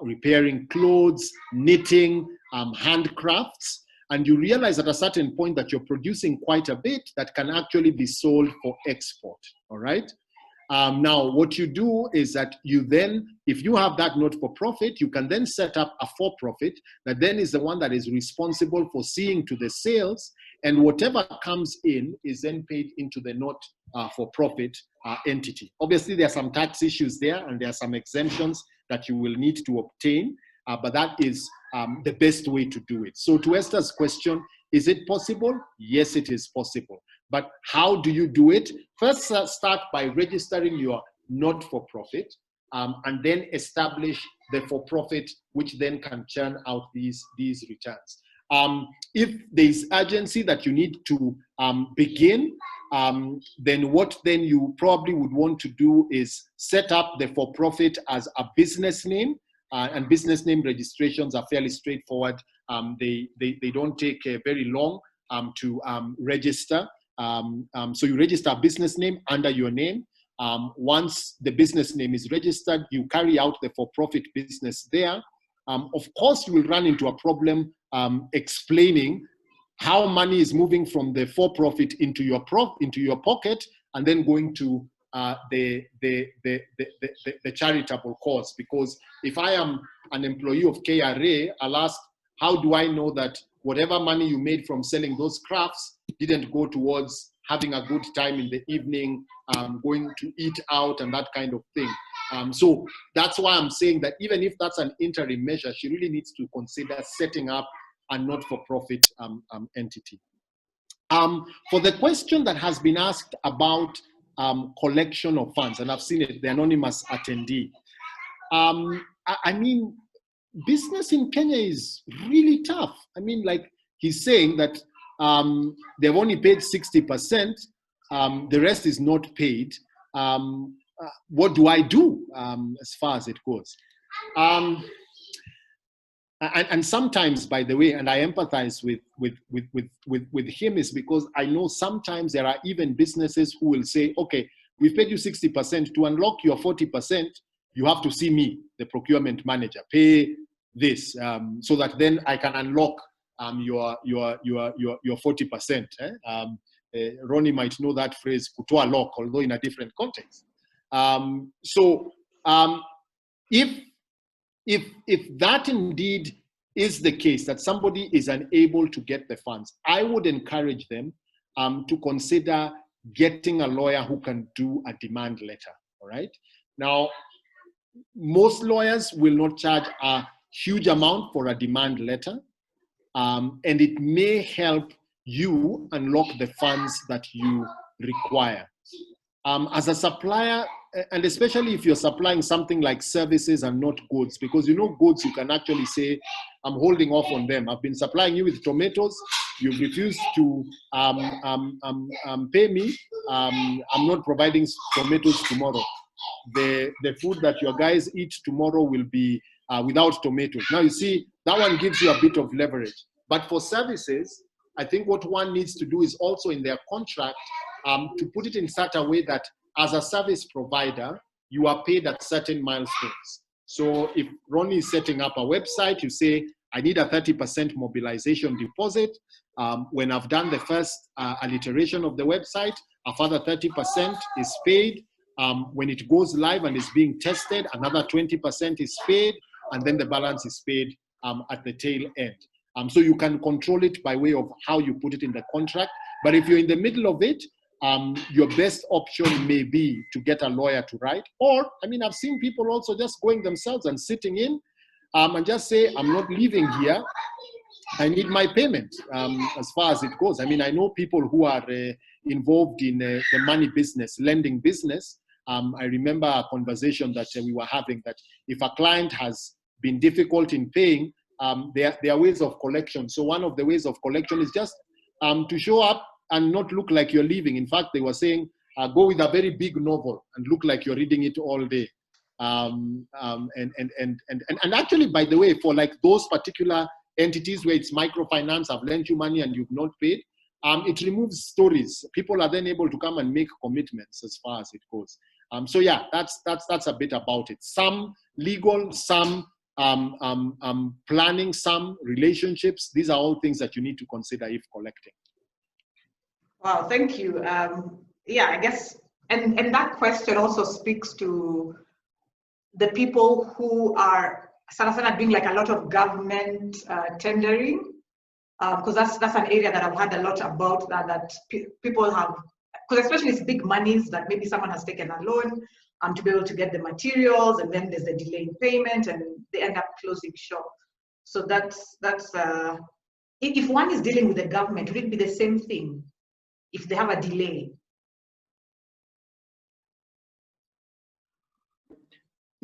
repairing clothes, knitting, handcrafts. And you realize at a certain point that you're producing quite a bit that can actually be sold for export, all right? Now, what you do is that you then, if you have that not-for-profit, you can then set up a for-profit that then is the one that is responsible for seeing to the sales, and whatever comes in is then paid into the not-for-profit entity. Obviously, there are some tax issues there, and there are some exemptions that you will need to obtain, but that is the best way to do it. So to Esther's question, is it possible? Yes, it is possible. But how do you do it? First, start by registering your not-for-profit, and then establish the for-profit, which then can churn out these returns. If there is urgency that you need to begin, then what then you probably would want to do is set up the for-profit as a business name, and business name registrations are fairly straightforward. They don't take very long to register. So you register a business name under your name. Once the business name is registered, you carry out the for-profit business there. Of course, you will run into a problem explaining how money is moving from the for-profit into your pocket and then going to the charitable cause. Because if I am an employee of KRA, I'll ask, how do I know that whatever money you made from selling those crafts didn't go towards having a good time in the evening, going to eat out and that kind of thing? So that's why I'm saying that even if that's an interim measure, she really needs to consider setting up a not-for-profit entity. For the question that has been asked about collection of funds, and I've seen it, the anonymous attendee. I mean, business in Kenya is really tough. I mean, like he's saying that they've only paid 60%, the rest is not paid. What do I do as far as it goes? And sometimes, by the way, and I empathize with him, is because I know sometimes there are even businesses who will say, okay, we've paid you 60%. To unlock your 40%, you have to see me, the procurement manager, pay this, so that then I can unlock your 40%. Ronnie might know that phrase, kutoa lock, although in a different context. If that indeed is the case, that somebody is unable to get the funds, I would encourage them to consider getting a lawyer who can do a demand letter, all right? Now, most lawyers will not charge a huge amount for a demand letter, and it may help you unlock the funds that you require. As a supplier, and especially if you're supplying something like services and not goods, because you know goods, you can actually say, I'm holding off on them. I've been supplying you with tomatoes, you've refused to pay me, I'm not providing tomatoes tomorrow. The food that your guys eat tomorrow will be without tomatoes. Now you see, that one gives you a bit of leverage. But for services, I think what one needs to do is also in their contract to put it in such a way that as a service provider, you are paid at certain milestones. So if Ronnie is setting up a website, you say, I need a 30% mobilization deposit. When I've done the first alliteration of the website, a further 30% is paid. When it goes live and is being tested, another 20% is paid, and then the balance is paid at the tail end. So you can control it by way of how you put it in the contract. But if you're in the middle of it, your best option may be to get a lawyer to write. Or, I mean, I've seen people also just going themselves and sitting in and just say, I'm not leaving here. I need my payment as far as it goes. I mean, I know people who are involved in the money business, lending business. I remember a conversation that we were having that if a client has been difficult in paying, there are ways of collection. So one of the ways of collection is just to show up and not look like you're leaving. In fact, they were saying, go with a very big novel and look like you're reading it all day. And actually, by the way, for like those particular entities where it's microfinance, I've lent you money and you've not paid, it removes stories. People are then able to come and make commitments as far as it goes. So yeah, that's a bit about it. Some legal, some planning, some relationships. These are all things that you need to consider if collecting. Wow, thank you. Yeah, I guess And that question also speaks to the people who are doing like a lot of government tendering, because that's an area that I've heard a lot about, that people have, because especially it's big monies that maybe someone has taken a loan to be able to get the materials, and then there's a delay in payment and they end up closing shop. So that's if one is dealing with the government, would it be the same thing if they have a delay?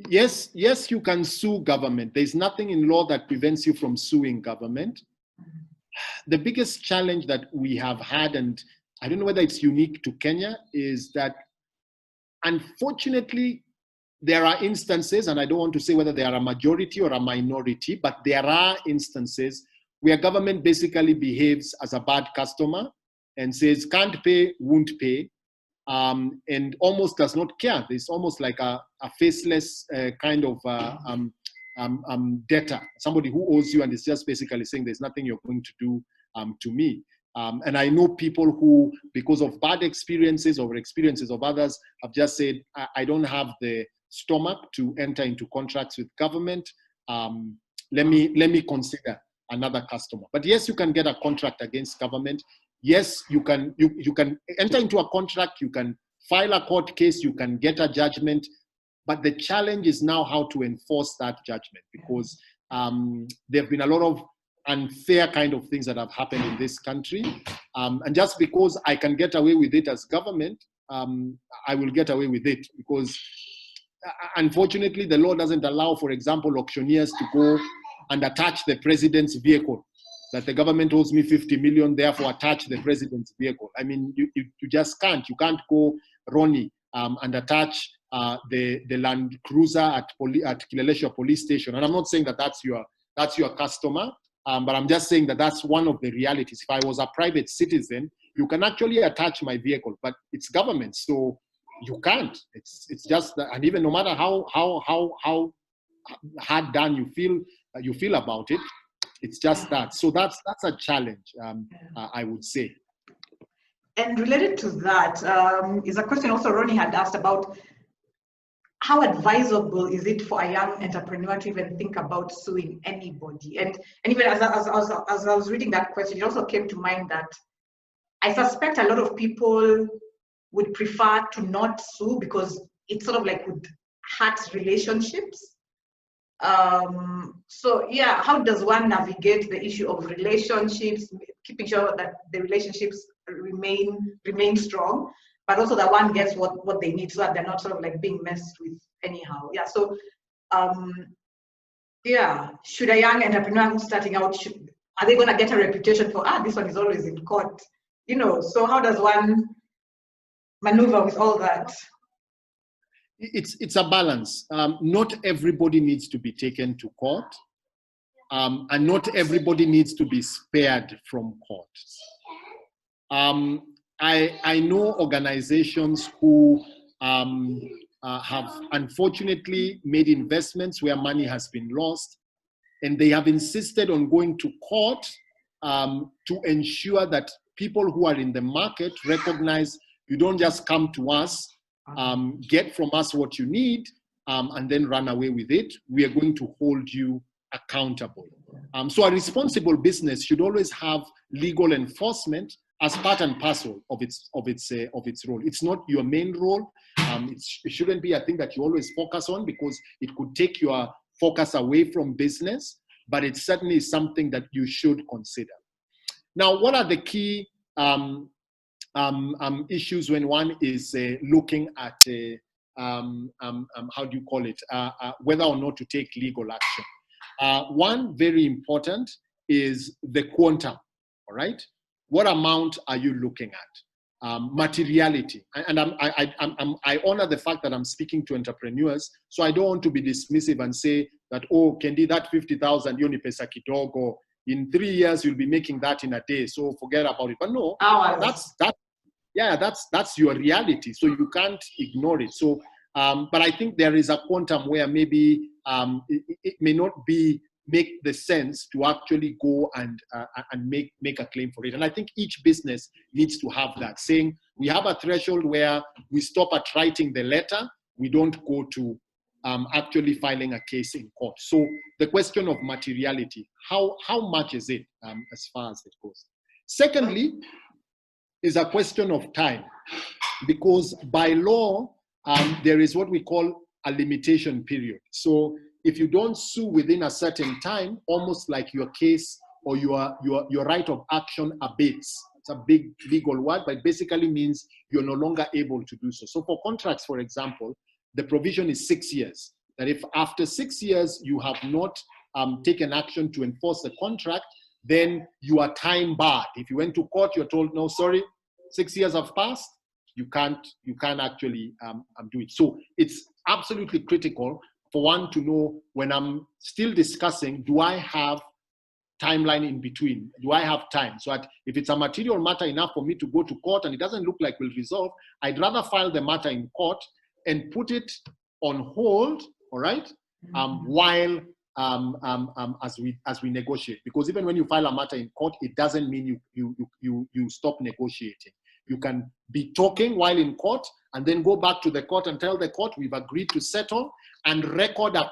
Yes, you can sue government. There's nothing in law that prevents you from suing government. The biggest challenge that we have had, and I don't know whether it's unique to Kenya, is that unfortunately there are instances, and I don't want to say whether they are a majority or a minority, but there are instances where government basically behaves as a bad customer and says, can't pay, won't pay, and almost does not care. There's almost like a faceless kind of debtor, somebody who owes you and is just basically saying there's nothing you're going to do to me. And I know people who, because of bad experiences or experiences of others, have just said, I don't have the stomach to enter into contracts with government. Let me consider another customer. But yes, you can get a contract against government. Yes, you can enter into a contract, you can file a court case, you can get a judgment, but the challenge is now how to enforce that judgment, because there have been a lot of unfair kind of things that have happened in this country. And just because I can get away with it as government, I will get away with it, because unfortunately the law doesn't allow, for example, auctioneers to go and attach the president's vehicle. That the government owes me 50 million, therefore attach the president's vehicle. I mean, you just can't. You can't go, Ronnie, and attach the Land Cruiser at Kileleshwa police station. And I'm not saying that that's your customer, but I'm just saying that that's one of the realities. If I was a private citizen, you can actually attach my vehicle, but it's government, so you can't. It's just that, and even no matter how hard done you feel about it, it's just that. So that's a challenge, I would say. And related to that is a question also Ronnie had asked about how advisable is it for a young entrepreneur to even think about suing anybody? And even as I was reading that question, it also came to mind that I suspect a lot of people would prefer to not sue because it sort of like would hurt relationships. So yeah, how does one navigate the issue of relationships, keeping sure that the relationships remain strong, but also that one gets what they need so that they're not sort of like being messed with anyhow. Yeah, so yeah, should a young entrepreneur who's starting out, are they going to get a reputation for, this one is always in court? You know, so how does one maneuver with all that? It's a balance. Not everybody needs to be taken to court, and not everybody needs to be spared from court. I know organizations who have unfortunately made investments where money has been lost, and they have insisted on going to court to ensure that people who are in the market recognize you don't just come to us, get from us what you need, and then run away with it. We are going to hold you accountable. So a responsible business should always have legal enforcement as part and parcel of its role. It's not your main role. It shouldn't be a thing that you always focus on, because it could take your focus away from business, but it certainly is something that you should consider. Now, what are the key issues when one is looking at how do you call it, whether or not to take legal action? One very important is the quantum. All right, what amount are you looking at? Materiality, and I honor the fact that I'm speaking to entrepreneurs, so I don't want to be dismissive and say that, oh, Kendi, that 50,000 yoni pesa kidogo, in 3 years you'll be making that in a day, so forget about it. But no, that's your reality, so you can't ignore it. So but I think there is a quantum where maybe it may not be make the sense to actually go and make a claim for it. And I think each business needs to have that, saying we have a threshold where we stop at writing the letter, we don't go to actually filing a case in court. So the question of materiality, how much is it as far as it goes? Secondly, is a question of time, because by law, there is what we call a limitation period. So if you don't sue within a certain time, almost like your case or your right of action abates. It's a big legal word, but it basically means you're no longer able to do so. So for contracts, for example, the provision is 6 years. That if after 6 years you have not taken action to enforce the contract, then you are time barred. If you went to court, you're told, no, sorry, 6 years have passed, you can't actually do it. So it's absolutely critical for one to know, when I'm still discussing, do I have timeline in between? Do I have time? So if it's a material matter enough for me to go to court and it doesn't look like we'll resolve, I'd rather file the matter in court and put it on hold, all right, while as we negotiate. Because even when you file a matter in court, it doesn't mean you stop negotiating. You can be talking while in court and then go back to the court and tell the court we've agreed to settle, and record a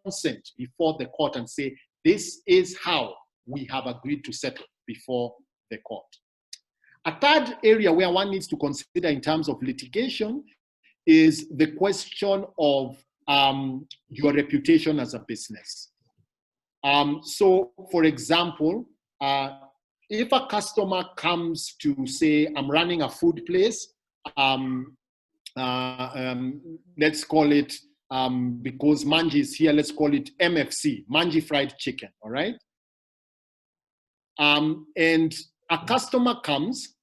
consent before the court and say, this is how we have agreed to settle before the court. A third area where one needs to consider in terms of litigation is the question of your reputation as a business. So for example, if a customer comes to say, I'm running a food place, let's call it, because Manji is here, let's call it MFC, Manji Fried Chicken, all right? And a customer comes,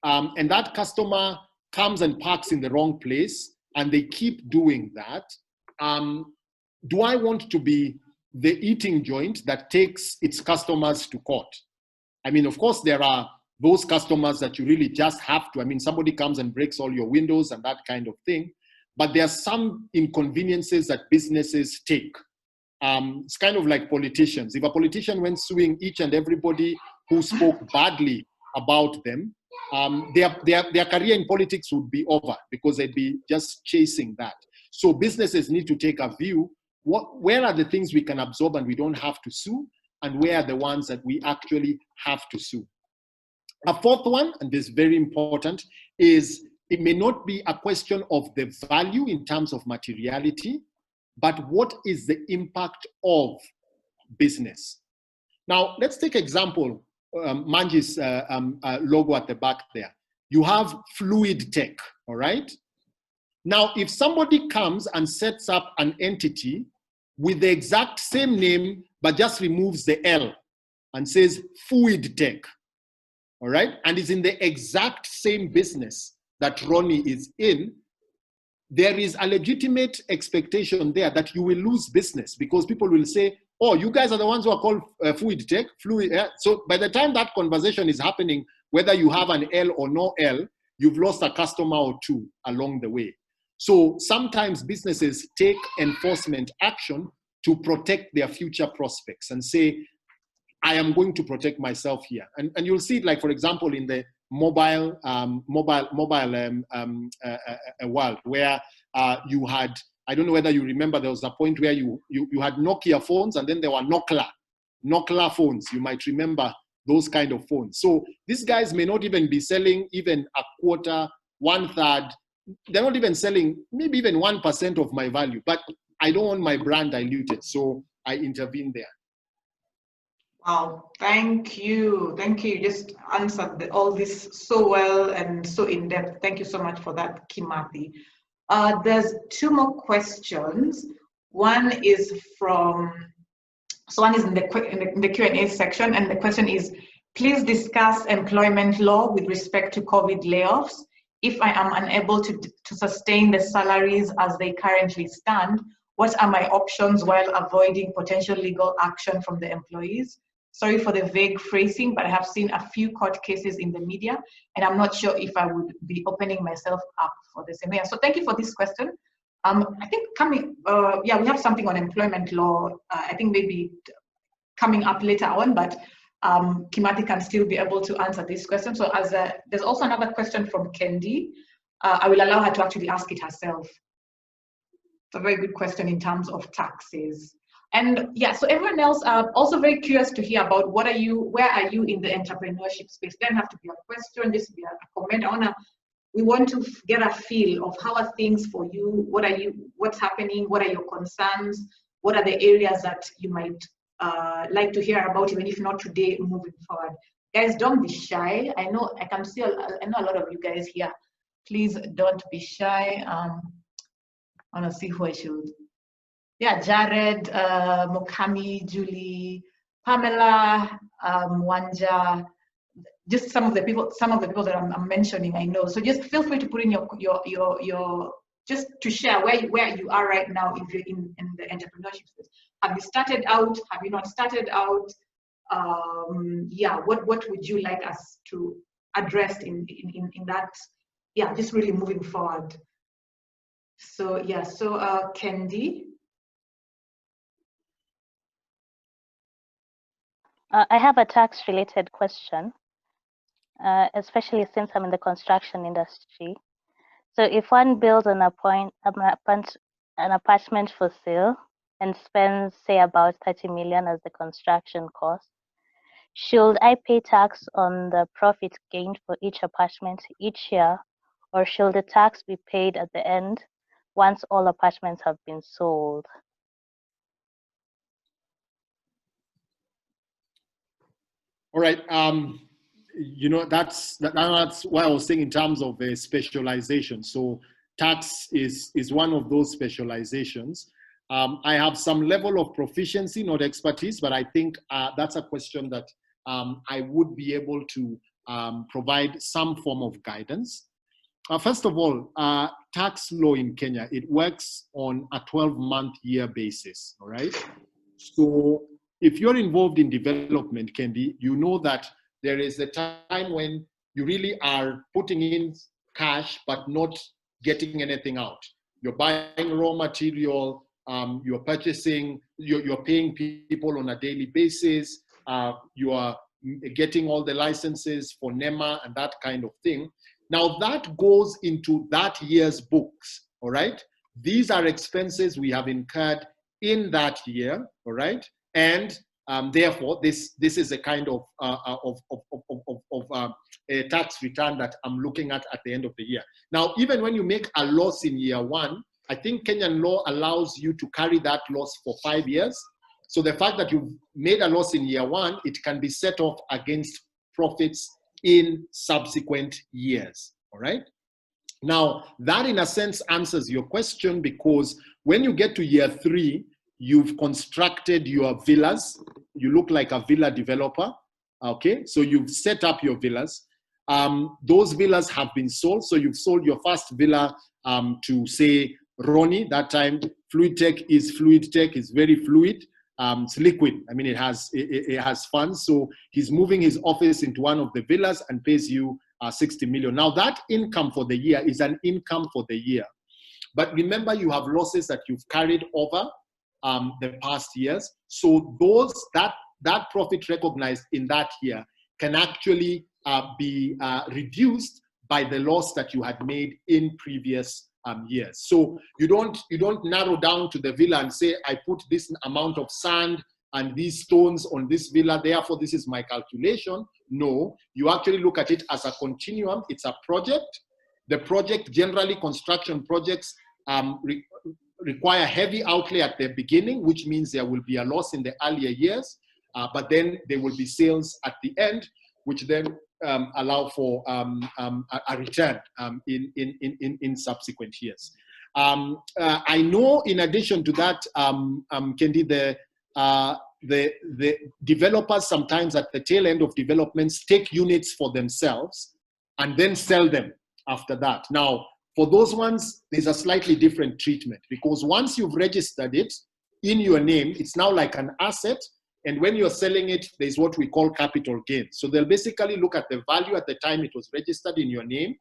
and that customer comes and parks in the wrong place, and they keep doing that. Do I want to be the eating joint that takes its customers to court? I mean, of course, there are those customers that you really just have to. I mean, somebody comes and breaks all your windows and that kind of thing. But there are some inconveniences that businesses take. It's kind of like politicians. If a politician went suing each and everybody who spoke badly about them, their career in politics would be over, because they'd be just chasing that. So businesses need to take a view. Where are the things we can absorb and we don't have to sue? And where are the ones that we actually have to sue? A fourth one, and this is very important, is it may not be a question of the value in terms of materiality, but what is the impact of business? Now, let's take example, Manji's logo at the back there. You have FluidTech, all right? Now, if somebody comes and sets up an entity with the exact same name, but just removes the L and says FluidTech, all right? And is in the exact same business that Ronnie is in, there is a legitimate expectation there that you will lose business, because people will say, oh, you guys are the ones who are called FluidTech. So by the time that conversation is happening, whether you have an L or no L, you've lost a customer or two along the way. So sometimes businesses take enforcement action to protect their future prospects and say, I am going to protect myself here. And you'll see it, like, for example, in the mobile world, where you had, I don't know whether you remember, there was a point where you had Nokia phones, and then there were Nokia phones. You might remember those kind of phones. So these guys may not even be selling even a quarter, 1/3. They're not even selling maybe even 1% of my value, but I don't want my brand diluted, so I intervene there. Wow, thank you. Thank you. You just answered all this so well and so in depth. Thank you so much for that, Kimathi. There's two more questions. One is in the Q&A section, and the question is, please discuss employment law with respect to COVID layoffs. If I am unable to sustain the salaries as they currently stand, what are my options while avoiding potential legal action from the employees? Sorry for the vague phrasing, but I have seen a few court cases in the media, and I'm not sure if I would be opening myself up for the same. Yeah, so thank you for this question. I think we have something on employment law. I think maybe coming up later on, but Kimathi can still be able to answer this question. So there's also another question from Kendi. I will allow her to actually ask it herself. It's a very good question in terms of taxes. And yeah, so everyone else, also very curious to hear about where are you in the entrepreneurship space? Doesn't have to be a question, just be a comment. We want to get a feel of how are things for you, what's happening, what are your concerns, what are the areas that you might like to hear about, even if not today, moving forward. Guys, don't be shy. I know a lot of you guys here. Please don't be shy. I want to see who I should. Yeah, Jared, Mokami, Julie, Pamela, Wanja, just some of the people that I'm mentioning, I know. So just feel free to put in your just to share where you are right now if you're in the entrepreneurship space. Have you started out? Have you not started out? Yeah, what would you like us to address in that? Yeah, just really moving forward. So yeah, so Kendi. I have a tax-related question, especially since I'm in the construction industry. So if one builds an apartment for sale and spends, say, about 30 million as the construction cost, should I pay tax on the profit gained for each apartment each year, or should the tax be paid at the end once all apartments have been sold? All right. You know, that's what I was saying in terms of the specialization. So tax is one of those specializations. I have some level of proficiency, not expertise, but I think that's a question that I would be able to provide some form of guidance. First of all, tax law in Kenya, it works on a 12-month year basis, all right? So if you're involved in development, Kendi, you know that there is a time when you really are putting in cash but not getting anything out. You're buying raw material, you're purchasing, you're paying people on a daily basis, you are getting all the licenses for NEMA and that kind of thing. Now that goes into that year's books, all right? These are expenses we have incurred in that year, all right? And therefore, this is a kind of a tax return that I'm looking at the end of the year. Now, even when you make a loss in year one, I think Kenyan law allows you to carry that loss for 5 years. So the fact that you've made a loss in year one, it can be set off against profits in subsequent years, all right? Now, that in a sense answers your question, because when you get to year 3, you've constructed your villas. You look like a villa developer, okay? So you've set up your villas. Those villas have been sold. So you've sold your first villa to, say, Ronnie. That time, FluidTech is very fluid. It's liquid. I mean, it has funds. So he's moving his office into one of the villas and pays you 60 million. Now that income for the year is an income for the year. But remember, you have losses that you've carried over the past years. So that profit recognized in that year can actually be reduced by the loss that you had made in previous years. So you don't narrow down to the villa and say, I put this amount of sand and these stones on this villa, therefore this is my calculation. No, you actually look at it as a continuum. It's a project. The project, generally construction projects, require heavy outlay at the beginning, which means there will be a loss in the earlier years, but then there will be sales at the end, which then allow for a return in subsequent years. I know, in addition to that, Kendi, the developers sometimes at the tail end of developments take units for themselves and then sell them after that. Now, for those ones, there's a slightly different treatment, because once you've registered it in your name, it's now like an asset. And when you're selling it, there's what we call capital gain. So they'll basically look at the value at the time it was registered in your name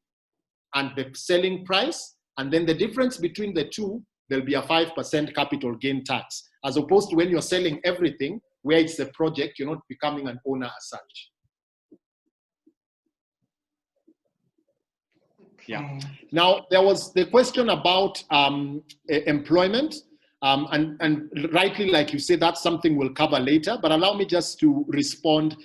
and the selling price. And then the difference between the two, there'll be a 5% capital gain tax, as opposed to when you're selling everything, where it's a project, you're not becoming an owner as such. Yeah. Now, there was the question about employment, and rightly, like you say, that's something we'll cover later, but allow me just to respond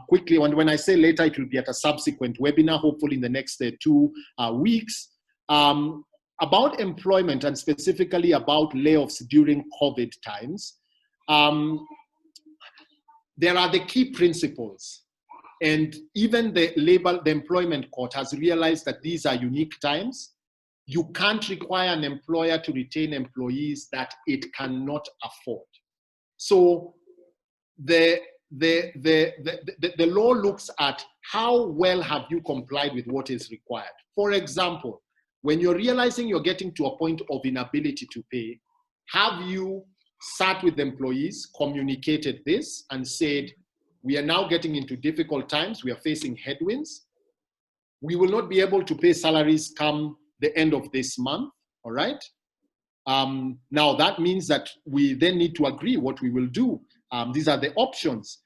quickly. When I say later, it will be at a subsequent webinar, hopefully in the next 2 weeks, about employment and specifically about layoffs during COVID times. There are the key principles. And even the employment court has realized that these are unique times. You can't require an employer to retain employees that it cannot afford. So the law looks at how well have you complied with what is required. For example, when you're realizing you're getting to a point of inability to pay, have you sat with employees, communicated this, and said, we are now getting into difficult times. We are facing headwinds. We will not be able to pay salaries come the end of this month, all right? Now, that means that we then need to agree what we will do. These are the options.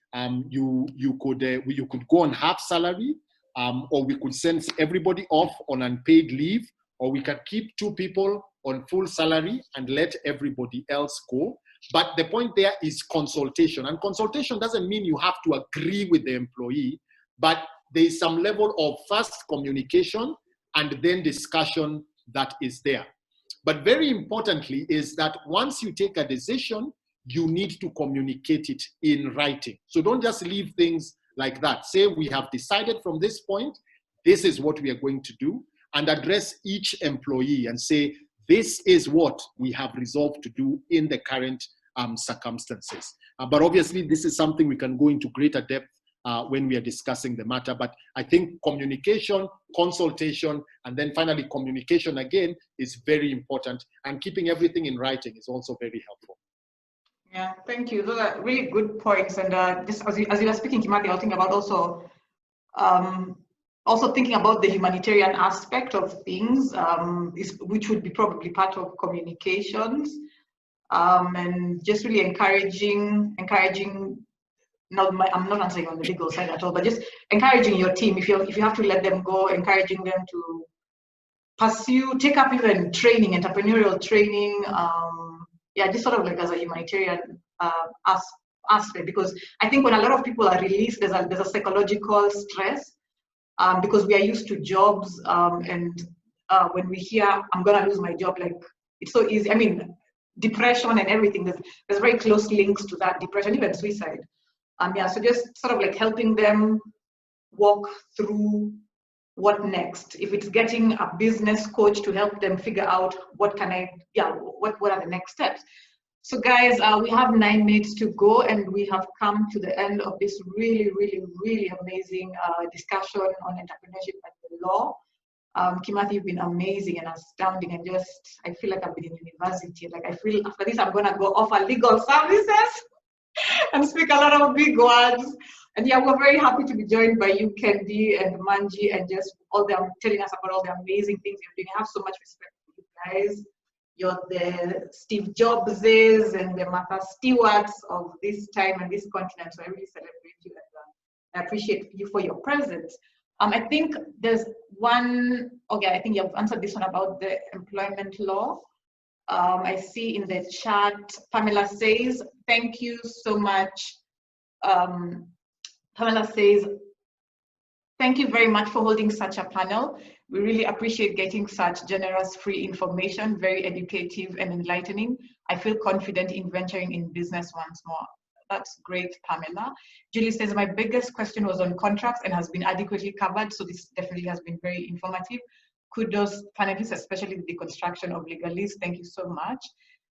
You could go on half salary, or we could send everybody off on unpaid leave, or we can keep 2 people on full salary and let everybody else go. But the point there is consultation. And consultation doesn't mean you have to agree with the employee, but there is some level of first communication and then discussion that is there. But very importantly is that once you take a decision, you need to communicate it in writing. So don't just leave things like that. Say, we have decided from this point, this is what we are going to do, and address each employee and say, this is what we have resolved to do in the current circumstances. But obviously, this is something we can go into greater depth when we are discussing the matter. But I think communication, consultation, and then finally communication again is very important. And keeping everything in writing is also very helpful. Yeah, thank you. Those are really good points. And just as you were speaking, Kimathi, I was thinking about also thinking about the humanitarian aspect of things, which would be probably part of communications, and just really encouraging. Now, I'm not answering on the legal side at all, but just encouraging your team. If you have to let them go, encouraging them to pursue, take up even training, entrepreneurial training. Yeah, just sort of like as a humanitarian aspect, because I think when a lot of people are released, there's a psychological stress. Because we are used to jobs, and when we hear I'm gonna lose my job, like it's so easy. I mean, depression and everything. There's very close links to that, depression, even suicide. Yeah, so just sort of like helping them walk through what next. If it's getting a business coach to help them figure out what are the next steps. So guys, we have 9 minutes to go, and we have come to the end of this really, really, really amazing discussion on entrepreneurship and the law. Kimathi, you've been amazing and astounding, and I feel like I've been in university. Like I feel after this, I'm gonna go offer legal services and speak a lot of big words. And yeah, we're very happy to be joined by you, Kendi and Manji, and just all them telling us about all the amazing things you're doing. I have so much respect for you guys. You're the Steve Jobses and the Martha Stewarts of this time and this continent. So I really celebrate you, and I appreciate you for your presence. I think there's one, okay, I think you've answered this one about the employment law. I see in the chat, Pamela says, thank you so much. Pamela says, thank you very much for holding such a panel. We really appreciate getting such generous free information, very educative and enlightening. I feel confident in venturing in business once more. That's great, Pamela. Julie says, my biggest question was on contracts and has been adequately covered. So this definitely has been very informative. Kudos, panelists, especially the construction of legalese. Thank you so much.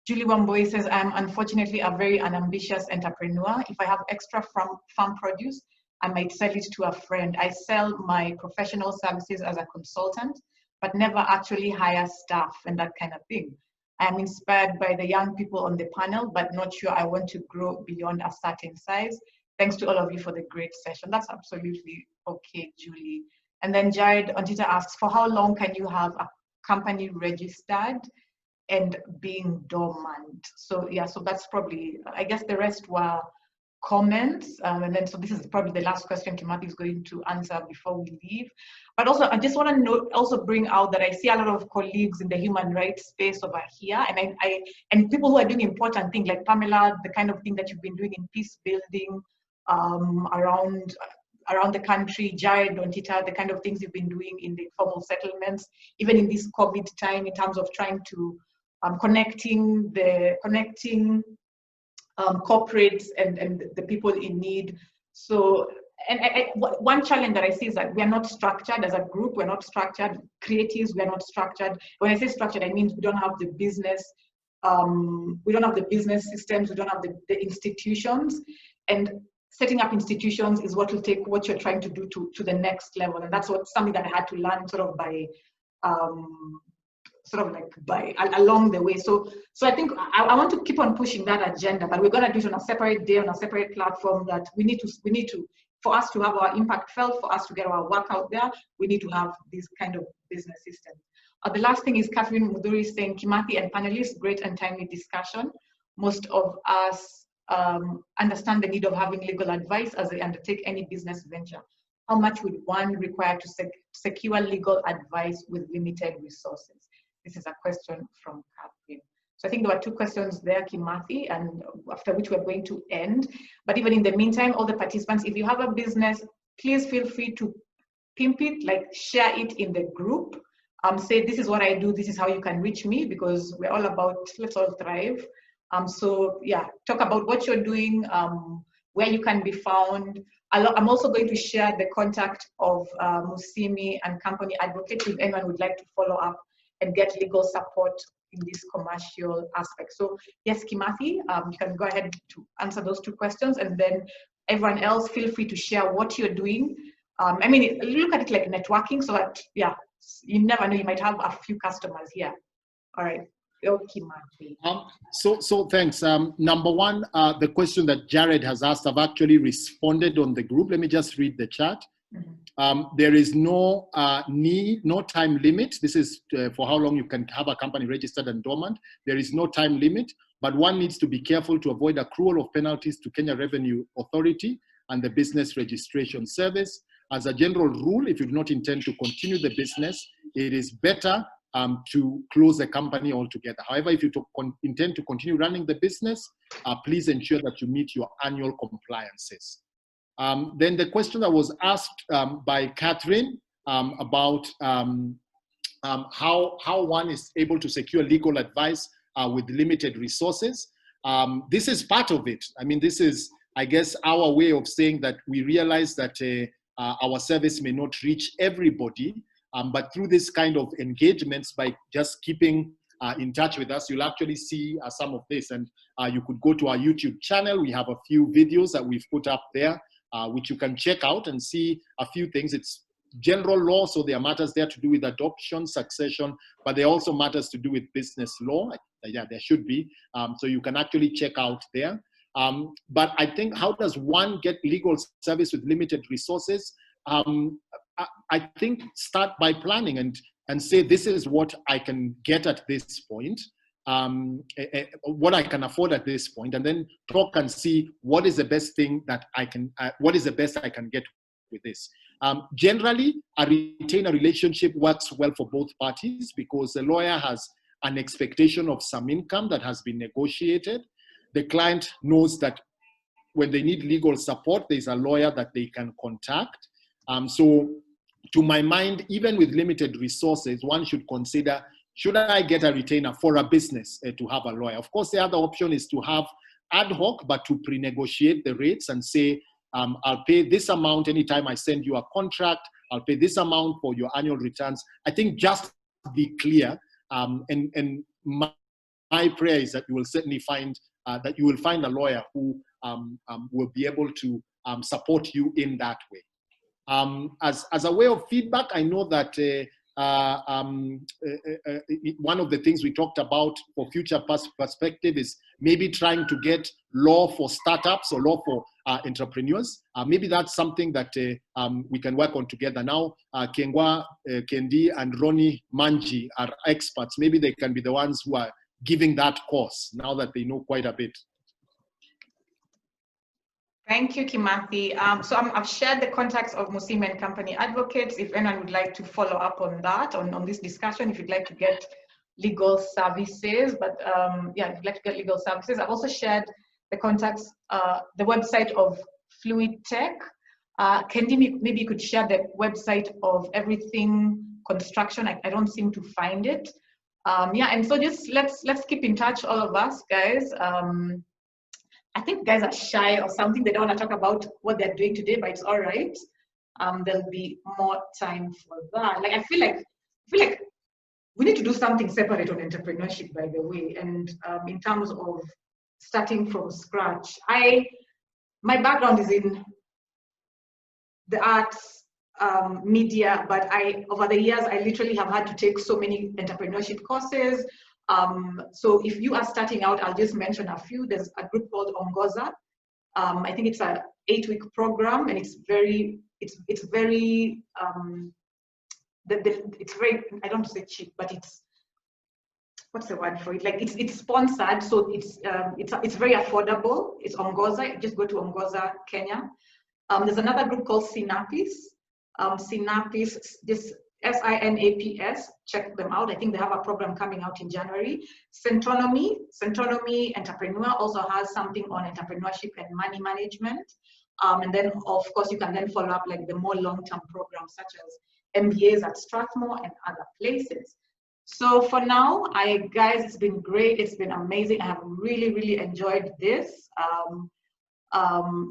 Julie Wamboi says, I'm unfortunately a very unambitious entrepreneur. If I have extra farm produce, I might sell it to a friend. I sell my professional services as a consultant, but never actually hire staff and that kind of thing. I am inspired by the young people on the panel, but not sure I want to grow beyond a certain size. Thanks to all of you for the great session. That's absolutely okay, Julie. And then Jared Ontita asks, for how long can you have a company registered and being dormant? So yeah, so that's probably, I guess the rest were comments. And then, so this is probably the last question Kimathi is going to answer before we leave. But also, I just want to also bring out that I see a lot of colleagues in the human rights space over here, and people who are doing important things like Pamela, the kind of thing that you've been doing in peace building around the country, Jared, Dontita, the kind of things you've been doing in the informal settlements, even in this COVID time, in terms of trying to connecting corporates and the people in need. So, one challenge that I see is that we are not structured as a group. We're not structured. Creatives, we are not structured. When I say structured, I mean we don't have the business. We don't have the business systems. We don't have the institutions. And setting up institutions is what will take what you're trying to do to the next level. And that's something that I had to learn sort of by along the way. So I think I want to keep on pushing that agenda, but we're gonna do it on a separate day, on a separate platform. That we need to, for us to have our impact felt, for us to get our work out there, we need to have this kind of business system. The last thing is Kendi Muthuri saying, Kimathi and panelists, great and timely discussion. Most of us understand the need of having legal advice as they undertake any business venture. How much would one require to secure legal advice with limited resources? This is a question from Catherine. So I think there were two questions there, Kimathi, and after which we're going to end. But even in the meantime, all the participants, if you have a business, please feel free to pimp it, like share it in the group. Say, this is what I do, this is how you can reach me, because we're all about, let's all thrive. So yeah, talk about what you're doing, where you can be found. I'm also going to share the contact of Musyimi and Company Advocates if anyone would like to follow up and get legal support in this commercial aspect. So yes, Kimathi, you can go ahead to answer those two questions, and then everyone else feel free to share what you're doing. I mean, look at it like networking, so that, yeah, you never know, you might have a few customers here. All right. So thanks. Number one, the question that Jared has asked, I've actually responded on the group. Let me just read the chat. There is no no time limit. This is for how long you can have a company registered and dormant. There is no time limit, but one needs to be careful to avoid accrual of penalties to Kenya Revenue Authority and the Business Registration Service. As a general rule, if you do not intend to continue the business, it is better to close the company altogether. However, if you intend to continue running the business, please ensure that you meet your annual compliances. Then the question that was asked by Catherine about how one is able to secure legal advice with limited resources. This is part of it. I mean, this is, I guess, our way of saying that we realize that our service may not reach everybody, but through this kind of engagements, by just keeping in touch with us, you'll actually see some of this. And you could go to our YouTube channel. We have a few videos that we've put up there, which you can check out and see a few things. It's general law, so there are matters there to do with adoption, succession, but there are also matters to do with business law. Yeah, there should be. So you can actually check out there. But I think, how does one get legal service with limited resources? I think start by planning and say, this is what I can get at this point, what I can afford at this point, and then talk and see what is the best thing that I can, what is the best I can get with this. Generally, a retainer relationship works well for both parties because the lawyer has an expectation of some income that has been negotiated. The client knows that when they need legal support, there's a lawyer that they can contact. So to my mind, even with limited resources, one should consider, should I get a retainer for a business to have a lawyer? Of course, the other option is to have ad hoc, but to pre-negotiate the rates and say, I'll pay this amount anytime I send you a contract. I'll pay this amount for your annual returns. I think just be clear. And my prayer is that you will certainly find that you will find a lawyer who will be able to support you in that way. As a way of feedback, I know that one of the things we talked about for future perspective is maybe trying to get law for startups or law for entrepreneurs. Maybe that's something that we can work on together. Now, Kengwa, Kendi, and Ronnie Manji are experts. Maybe they can be the ones who are giving that course now that they know quite a bit. Thank you, Kimathi. So I've shared the contacts of Musyimi and Company Advocates. If anyone would like to follow up on that, on this discussion, if you'd like to get legal services, but yeah, if you'd like to get legal services. I've also shared the contacts, the website of FluidTech. Kendi, maybe you could share the website of Everything Construction. I don't seem to find it. Yeah, and so just let's keep in touch, all of us, guys. I think guys are shy or something. They don't want to talk about what they're doing today, but it's all right. There'll be more time for that. Like I feel like we need to do something separate on entrepreneurship, by the way. And in terms of starting from scratch, my background is in the arts, media, but over the years I literally have had to take so many entrepreneurship courses. So if you are starting out, I'll just mention a few. There's a group called Ongoza. I think it's a 8-week program, and it's very it's very I don't say cheap, but it's, what's the word for it? Like it's sponsored, so it's very affordable. It's Ongoza. You just go to Ongoza Kenya. There's another group called Synapis. Synapis, this SINAPS, check them out. I think they have a program coming out in January. Centonomy Entrepreneur also has something on entrepreneurship and money management. And then, of course, you can then follow up like the more long-term programs such as MBAs at Strathmore and other places. So for now, guys, it's been great. It's been amazing. I have really, really enjoyed this.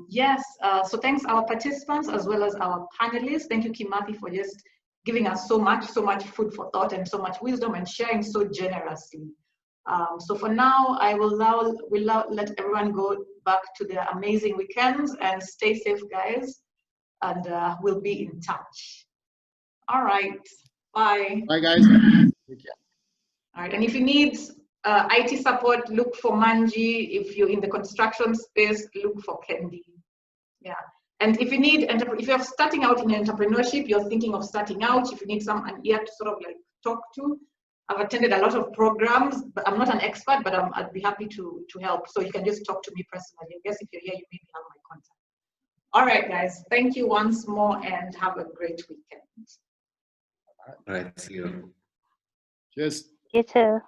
Yes, so thanks our participants as well as our panelists. Thank you, Kimathi, for just giving us so much food for thought and so much wisdom and sharing so generously. So for now, I will let everyone go back to their amazing weekends and stay safe, guys. And we'll be in touch. All right, bye. Bye, guys. Take care. All right, and if you need IT support, look for Manji. If you're in the construction space, look for Kendi. Yeah. And if you need, if you're starting out in entrepreneurship, you're thinking of starting out, if you need an ear to sort of like talk to, I've attended a lot of programs, but I'm not an expert, but I'd be happy to help. So you can just talk to me personally. I guess if you're here, you maybe have my contact. All right, guys. Thank you once more and have a great weekend. All right. See you. Cheers. You too.